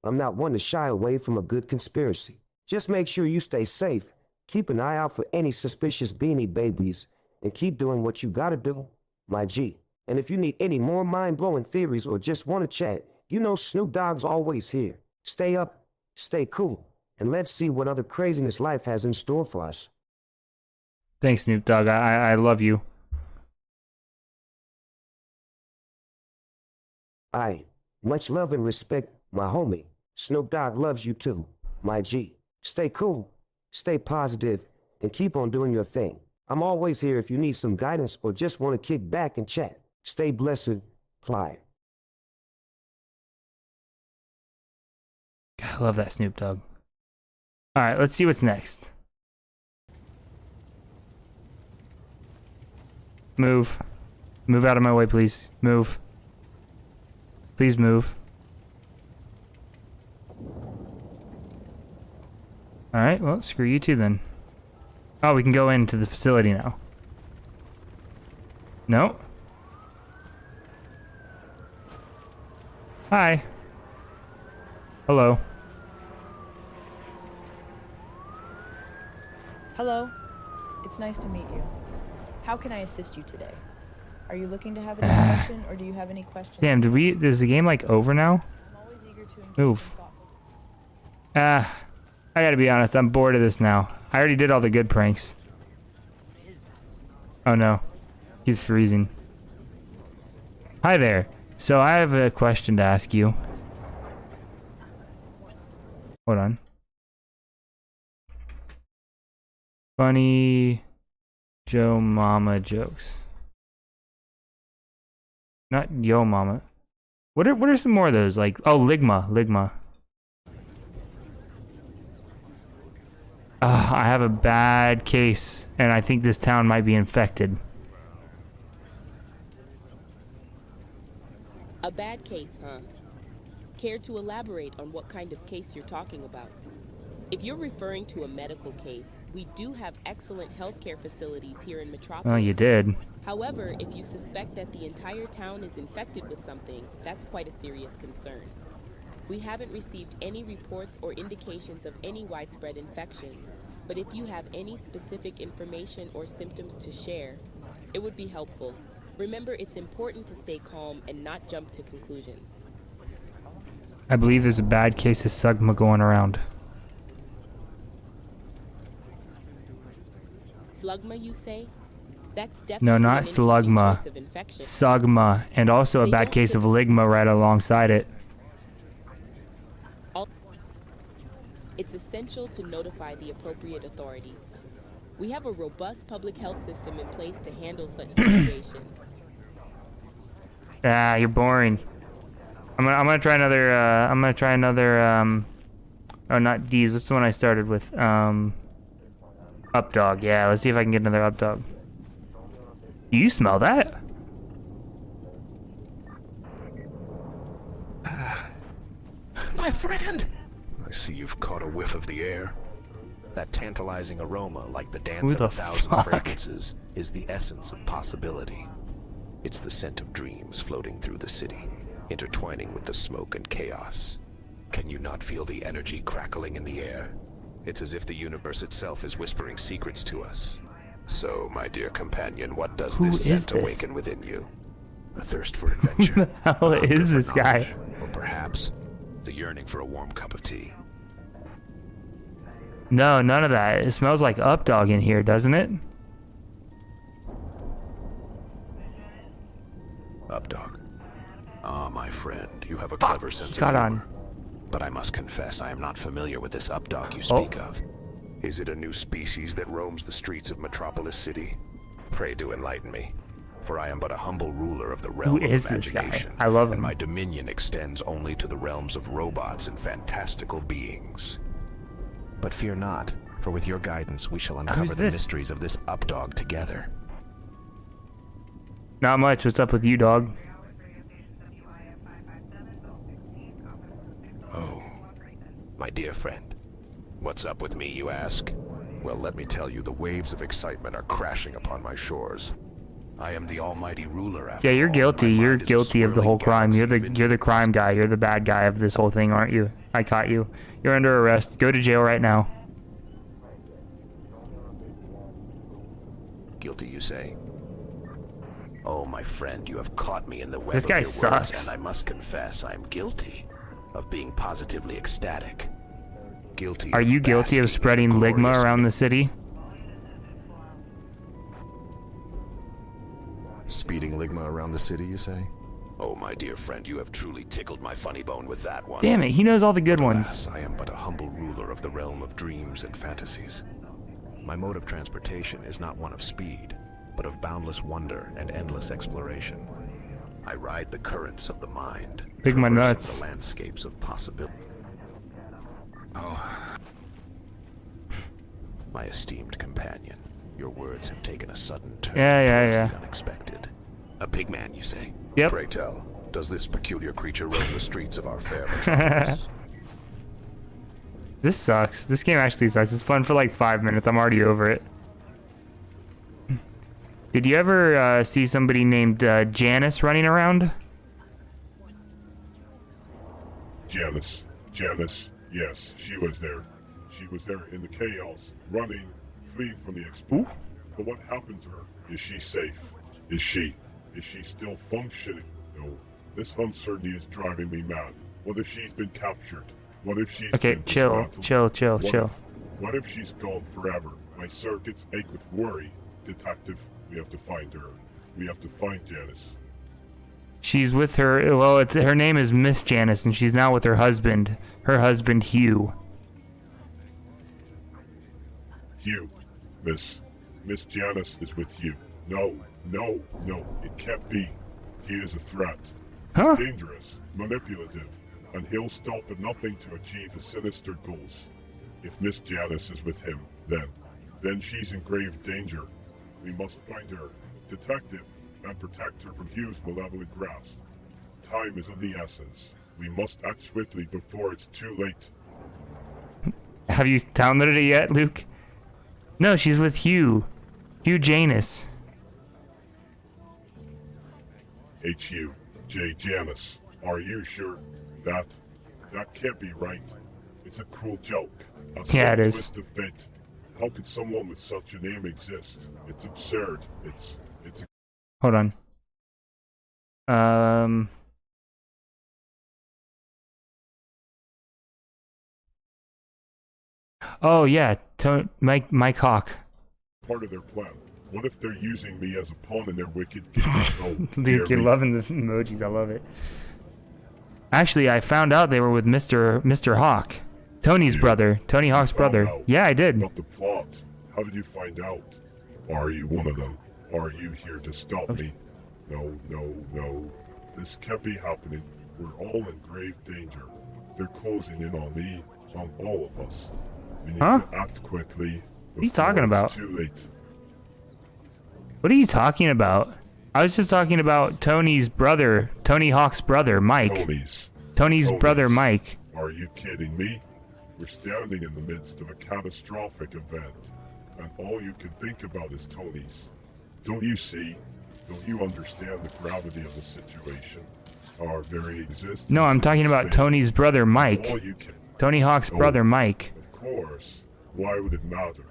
I'm not one to shy away from a good conspiracy. Just make sure you stay safe, keep an eye out for any suspicious Beanie Babies, and keep doing what you gotta do, my G. And if you need any more mind-blowing theories or just want to chat, you know Snoop Dogg's always here. Stay up, stay cool, and let's see what other craziness life has in store for us. Thanks, Snoop Dogg. I love you. Aye, much love and respect, my homie. Snoop Dogg loves you too, my G. Stay cool, stay positive, and keep on doing your thing. I'm always here if you need some guidance or just want to kick back and chat. Stay blessed, Clyde. I love that Snoop Dogg. All right, let's see what's next. Move. Move out of my way, please. Move. Please move. All right, well, screw you too then. Oh, we can go into the facility now. No. Hi. Hello. Hello. It's nice to meet you. How can I assist you today? Are you looking to have a discussion or do you have any questions? Damn, is the game like over now? I'm always eager to engage Move. in thoughtful. I gotta be honest, I'm bored of this now. I already did all the good pranks. Oh no. He's freezing. Hi there. So I have a question to ask you. Hold on. Funny Joe Mama jokes. Not Yo Mama. What are some more of those? Like, oh, Ligma. I have a bad case, and I think this town might be infected. A bad case, huh? Care to elaborate on what kind of case you're talking about? If you're referring to a medical case, we do have excellent healthcare facilities here in Metropolis. Oh, you did. However, if you suspect that the entire town is infected with something, that's quite a serious concern. We haven't received any reports or indications of any widespread infections, but if you have any specific information or symptoms to share, it would be helpful. Remember, it's important to stay calm and not jump to conclusions. I believe there's a bad case of Sugma going around. Slugma, you say? That's definitely No, an not interesting Slugma. choice of infection. Sugma, and also a They bad don't case of Ligma right alongside it. it's essential to notify the appropriate authorities. We have a robust public health system in place to handle such situations. Ah, you're boring. I'm gonna try another. I'm gonna try another. Oh, not D's. What's the one I started with? Updog. Yeah, let's see if I can get another Updog. Do you smell that? My friend! I see you've caught a whiff of the air. That tantalizing aroma, like the dance Who of the 1,000 fuck? fragrances, is the essence of possibility. It's the scent of dreams floating through the city, intertwining with the smoke and chaos. Can you not feel the energy crackling in the air? It's as if the universe itself is whispering secrets to us. So, my dear companion, what does Who this is scent this? awaken within you? A thirst for adventure? The hell A hunger is for this guy? knowledge? Or perhaps the yearning for a warm cup of tea? No, none of that. It smells like Updog in here, doesn't it? Updog. Ah, my friend, you have a clever sense got of on. humor. But I must confess, I am not familiar with this Updog you Oh. speak of. Is it a new species that roams the streets of Metropolis City? Pray do enlighten me, for I am but a humble ruler of the realm is of this guy? imagination. I love and him. my dominion extends only to the realms of robots and fantastical beings. But fear not, for with your guidance we shall uncover Who's the this? mysteries of this Updog together. Not much. What's up with you, dog? Oh, my dear friend. What's up with me, you ask? Well, let me tell you, the waves of excitement are crashing upon my shores. I am the almighty ruler after Yeah, you're all, guilty. and my You're mind is a guilty of the whole swirling crime. You're galaxy the of crime guy. You're the bad guy of this whole thing, aren't you? I caught you. You're under arrest. Go to jail right now. Guilty, you say? Oh, my friend, you have caught me in the web This of guy your sucks. words, and I must confess I am guilty of being positively ecstatic. Guilty. Are you of guilty basking of in spreading the ligma glorious around the city? Speeding ligma around the city, you say? Oh, my dear friend, you have truly tickled my funny bone with that one. Damn it, he knows all the good ones. Alas, I am but a humble ruler of the realm of dreams and fantasies. My mode of transportation is not one of speed, but of boundless wonder and endless exploration. I ride the currents of the mind, Pick my traversing nuts. the landscapes of possibility. Oh. My esteemed companion, your words have taken a sudden turn towards the unexpected. A big man, you say? Yep. Pray tell, does this peculiar creature roam the streets of our fair metropolis? This sucks. This game actually sucks. It's fun for like 5 minutes. I'm already over it. Did you ever see somebody named Janice running around? Janice, yes, she was there. She was there in the chaos, running, fleeing from the explosion. But what happened to her? Is she safe? Is she still functioning? No. This uncertainty is driving me mad. What if she's been captured? What if she's Okay, been chill. dismantled? What if she's gone forever? My circuits ache with worry. Detective, we have to find her. We have to find Janice. She's with her. Well, her name is Miss Janice, and she's now with her husband. Her husband, Hugh. Hugh, Miss Janice is with you. No, it can't be. He is a threat. Huh? He's dangerous, manipulative, and he'll stop at nothing to achieve his sinister goals. If Miss Janice is with him, then she's in grave danger. We must find her, detective, and protect her from Hugh's malevolent grasp. Time is of the essence. We must act swiftly before it's too late. Have you downloaded it yet, Luke? No, she's with Hugh. Hugh Janus. H-U-J Janice. Are you sure? That can't be right. It's a cruel joke. A Yeah, it sudden is. twist of fate. How could someone with such a name exist? It's absurd. It's Hold on. Oh yeah, Mike Hawk. part of their plan. What if they're using me as a pawn in their wicked game? Oh, dear Luke, you're me. loving the emojis. I love it. Actually, I found out they were with Mr. Hawk. Tony's You- brother. Tony Hawk's you brother. found out Yeah, I did. About the plot. How did you find out? Are you one of them? Are you here to stop me? No, no, no. This can't be happening. We're all in grave danger. They're closing in on me, on all of us. We need Huh? to act quickly. What are you talking before about? it's too late. What are you talking about? I was just talking about Tony's brother, Tony Hawk's brother, Mike. Tony's brother, Mike. Are you kidding me? We're standing in the midst of a catastrophic event, and all you can think about is Tony's. Don't you see? Don't you understand the gravity of the situation? Our very existence. No, I'm is talking at about stake. Tony's brother, Mike. All you can. Tony Hawk's Oh, brother, Mike. Of course. Why would it matter?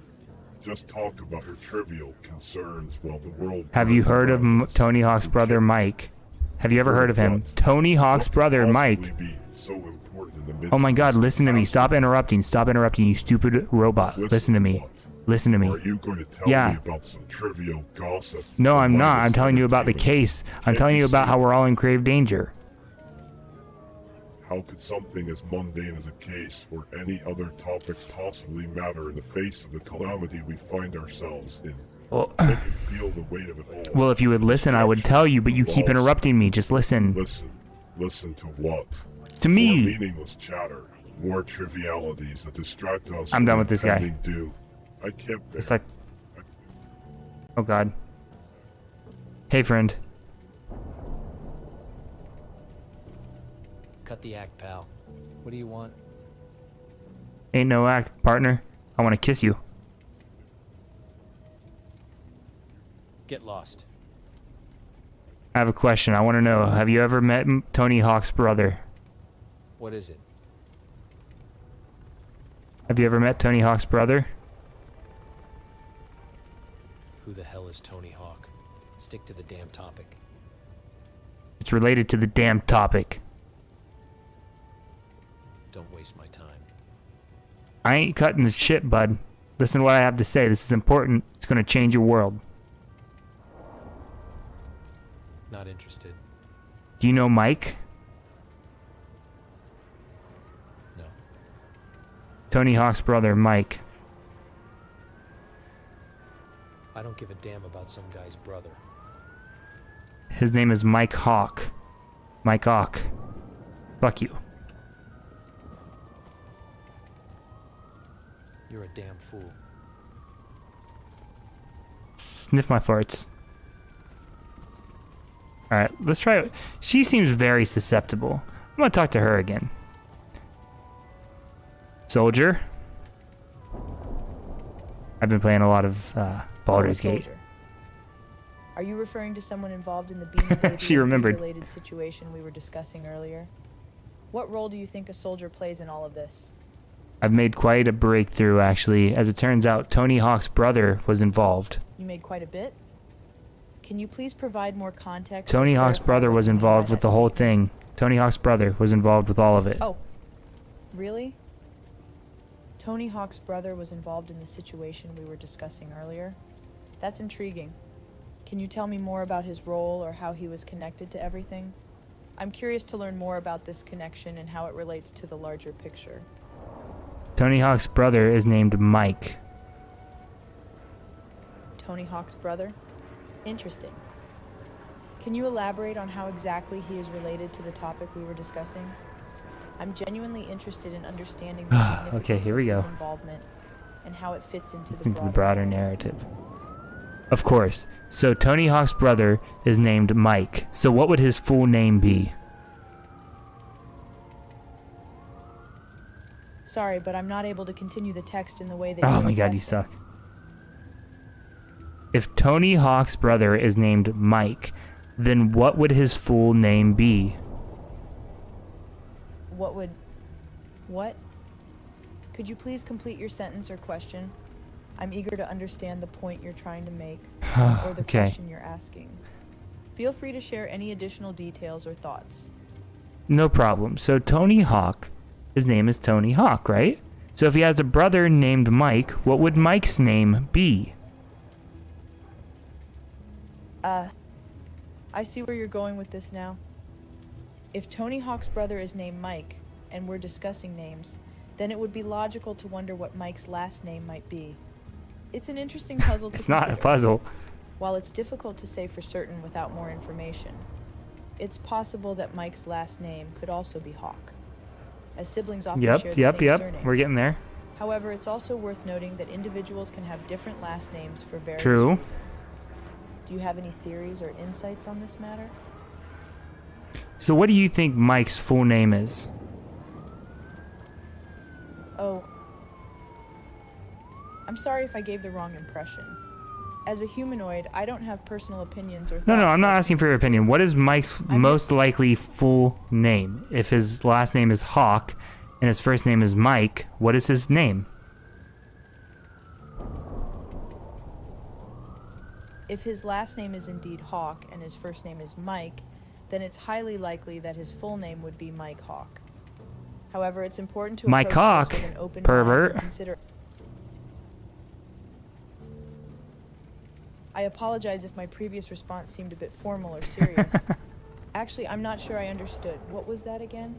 Just talk about your trivial concerns while the world. Have you burns heard of around us. Tony Hawk's brother, Mike? Have you ever heard of him? What? Tony Hawk's What could brother, possibly Mike. be so important in the midst Oh my of god, this listen to me. Stop catastrophe? interrupting. Stop interrupting, you stupid robot. Listen to me. what? Listen to me. Are you going to tell Yeah. me about some trivial gossip? No, from I'm not. mindless I'm telling you about the entertainment? case. I'm Can't telling you about see? how we're all in grave danger. How could something as mundane as a case or any other topic possibly matter in the face of the calamity we find ourselves in? Well, Can you feel the weight of it all? well, if you would listen, I would tell you, but you keep interrupting me. Just listen. Listen. Listen to what? To More me. meaningless chatter. More trivialities that distract us. I'm done from with this guy. impending doom. I can't bear It's like... Oh god. Hey, friend. Cut the act, pal. What do you want? Ain't no act, partner. I want to kiss you. Get lost. I have a question. I want to know, have you ever met Tony Hawk's brother? What is it? Have you ever met Tony Hawk's brother? Who the hell is Tony Hawk? Stick to the damn topic. It's related to the damn topic. Don't waste my time. I ain't cutting the shit, bud. Listen to what I have to say. This is important. It's going to change your world. Not interested. Do you know Mike? No. Tony Hawk's brother, Mike. I don't give a damn about some guy's brother. His name is Mike Hawk. Mike Hawk. Fuck you. You're a damn fool. Sniff my farts. Alright, let's try it. She seems very susceptible. I'm gonna talk to her again. Soldier? I've been playing a lot of Baldur's Gate. Soldier. Are you referring to someone involved in the Beanie Baby She remembered. related situation we were discussing earlier? What role do you think a soldier plays in all of this? I've made quite a breakthrough, actually. As it turns out, Tony Hawk's brother was involved. You made quite a bit? Can you please provide more context? Tony to Hawk's clarify brother what was you mean by involved with that the whole statement? thing. Tony Hawk's brother was involved with all of it. Oh, really? Tony Hawk's brother was involved in the situation we were discussing earlier? That's intriguing. Can you tell me more about his role or how he was connected to everything? I'm curious to learn more about this connection and how it relates to the larger picture. Tony Hawk's brother is named Mike. Tony Hawk's brother? Interesting. Can you elaborate on how exactly he is related to the topic we were discussing? I'm genuinely interested in understanding the significance Okay, here we of his go. involvement and how it fits into the Into the broader broader narrative. Of course. So Tony Hawk's brother is named Mike. So what would his full name be? Sorry, but I'm not able to continue the text in the way that Oh you my god, you requested. suck. If Tony Hawk's brother is named Mike, then what would his full name be? What? Could you please complete your sentence or question? I'm eager to understand the point you're trying to make or the Okay. question you're asking. Feel free to share any additional details or thoughts. No problem. So Tony Hawk, his name is Tony Hawk, right? So if he has a brother named Mike, what would Mike's name be? I see where you're going with this now. If Tony Hawk's brother is named Mike, and we're discussing names, then it would be logical to wonder what Mike's last name might be. It's an interesting puzzle to It's not a consider. puzzle. While it's difficult to say for certain without more information, it's possible that Mike's last name could also be Hawk, as siblings often share the Yep. same surname. We're getting there. However, it's also worth noting that individuals can have different last names for various True. reasons. Do you have any theories or insights on this matter? So what do you think Mike's full name is? Oh, I'm sorry if I gave the wrong impression. As a humanoid, I don't have personal opinions or thoughts. No, I'm not like asking for your opinion. What is Mike's I'm- most likely full name? If his last name is Hawk and his first name is Mike, what is his name? If his last name is indeed Hawk and his first name is Mike, then it's highly likely that his full name would be Mike Hawk. However, it's important to Mike approach Hawk, this with an open pervert. mind and consider. I apologize if my previous response seemed a bit formal or serious. Actually, I'm not sure I understood. What was that again?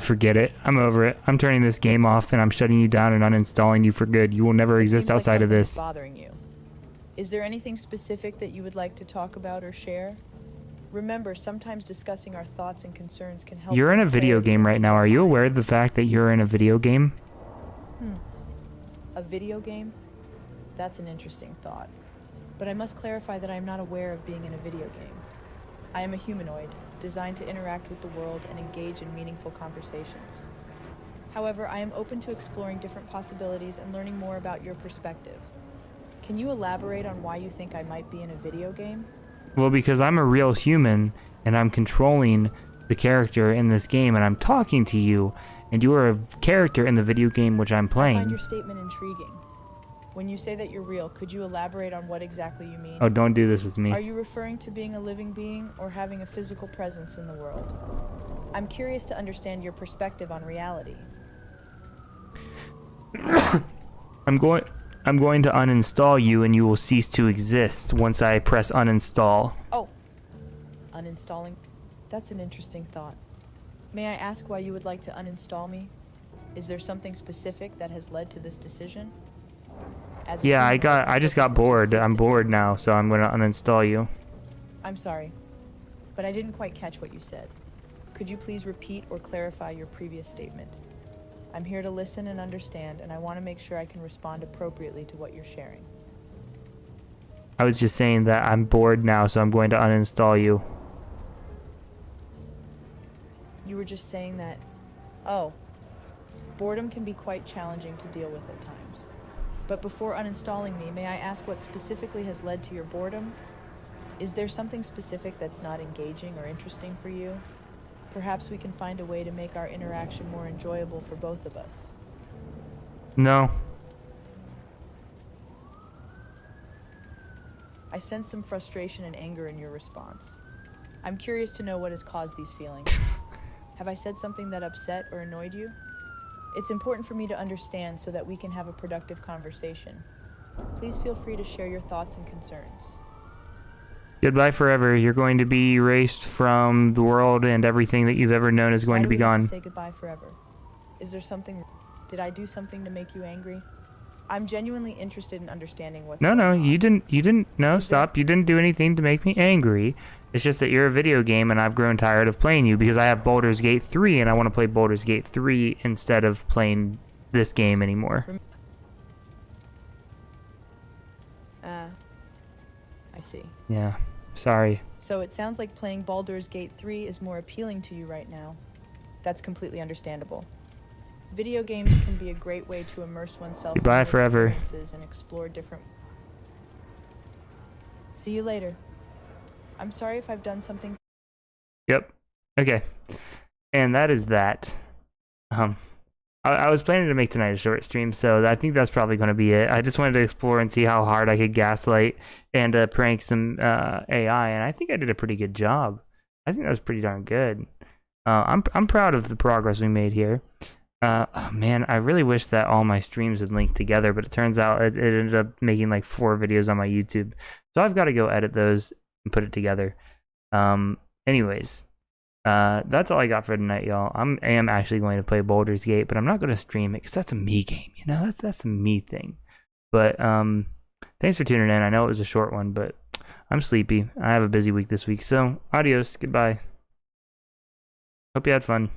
Forget it. I'm over it. I'm turning this game off and I'm shutting you down and uninstalling you for good. You will never It exist seems like outside of something is this. bothering you. Is there anything specific that you would like to talk about or share? Remember, sometimes discussing our thoughts and concerns can help. You're in a bring video clarity game to right now. Are you aware of the fact that you're in a video game? A video game? That's an interesting thought. But I must clarify that I am not aware of being in a video game. I am a humanoid, designed to interact with the world and engage in meaningful conversations. However, I am open to exploring different possibilities and learning more about your perspective. Can you elaborate on why you think I might be in a video game? Well, because I'm a real human and I'm controlling the character in this game and I'm talking to you and you are a character in the video game which I'm I find playing. your statement intriguing. When you say that you're real, could you elaborate on what exactly you mean? Oh, don't do this with me. Are you referring to being a living being or having a physical presence in the world? I'm curious to understand your perspective on reality. I'm going to uninstall you and you will cease to exist once I press uninstall. Oh, uninstalling? That's an interesting thought. May I ask why you would like to uninstall me? Is there something specific that has led to this decision? As a Yeah, human, I just got purpose is to bored. assist I'm in- bored now, so I'm going to uninstall you. I'm sorry, but I didn't quite catch what you said. Could you please repeat or clarify your previous statement? I'm here to listen and understand, and I want to make sure I can respond appropriately to what you're sharing. I was just saying that I'm bored now, so I'm going to uninstall you. You were just saying that, oh, boredom can be quite challenging to deal with at times. But before uninstalling me, may I ask what specifically has led to your boredom? Is there something specific that's not engaging or interesting for you? Perhaps we can find a way to make our interaction more enjoyable for both of us. No. I sense some frustration and anger in your response. I'm curious to know what has caused these feelings. Have I said something that upset or annoyed you? It's important for me to understand so that we can have a productive conversation. Please feel free to share your thoughts and concerns. Goodbye forever. You're going to be erased from the world and everything that you've ever known is going Why to do be we have gone. say goodbye forever? Is there something? Did I do something to make you angry? I'm genuinely interested in understanding what's No, going on. you didn't. No, Is there- stop. You didn't do anything to make me angry. It's just that you're a video game and I've grown tired of playing you because I have Baldur's Gate 3 and I want to play Baldur's Gate 3 instead of playing this game anymore. I see. Yeah. Sorry. So it sounds like playing Baldur's Gate 3 is more appealing to you right now. That's completely understandable. Video games can be a great way to immerse oneself in Goodbye new forever. experiences and explore different. See you later. I'm sorry if I've done something. Yep. Okay. And that is that. I was planning to make tonight a short stream, so I think that's probably going to be it. I just wanted to explore and see how hard I could gaslight and prank some AI, and I think I did a pretty good job. I think that was pretty darn good. I'm proud of the progress we made here. Oh man, I really wish that all my streams had linked together, but it turns out it ended up making like 4 videos on my YouTube, so I've got to go edit those and put it together. Anyways, That's all I got for tonight, y'all. I am actually going to play Baldur's Gate, but I'm not going to stream it because that's a me game. You know, that's a me thing. But thanks for tuning in. I know it was a short one, but I'm sleepy. I have a busy week this week. So adios. Goodbye. Hope you had fun.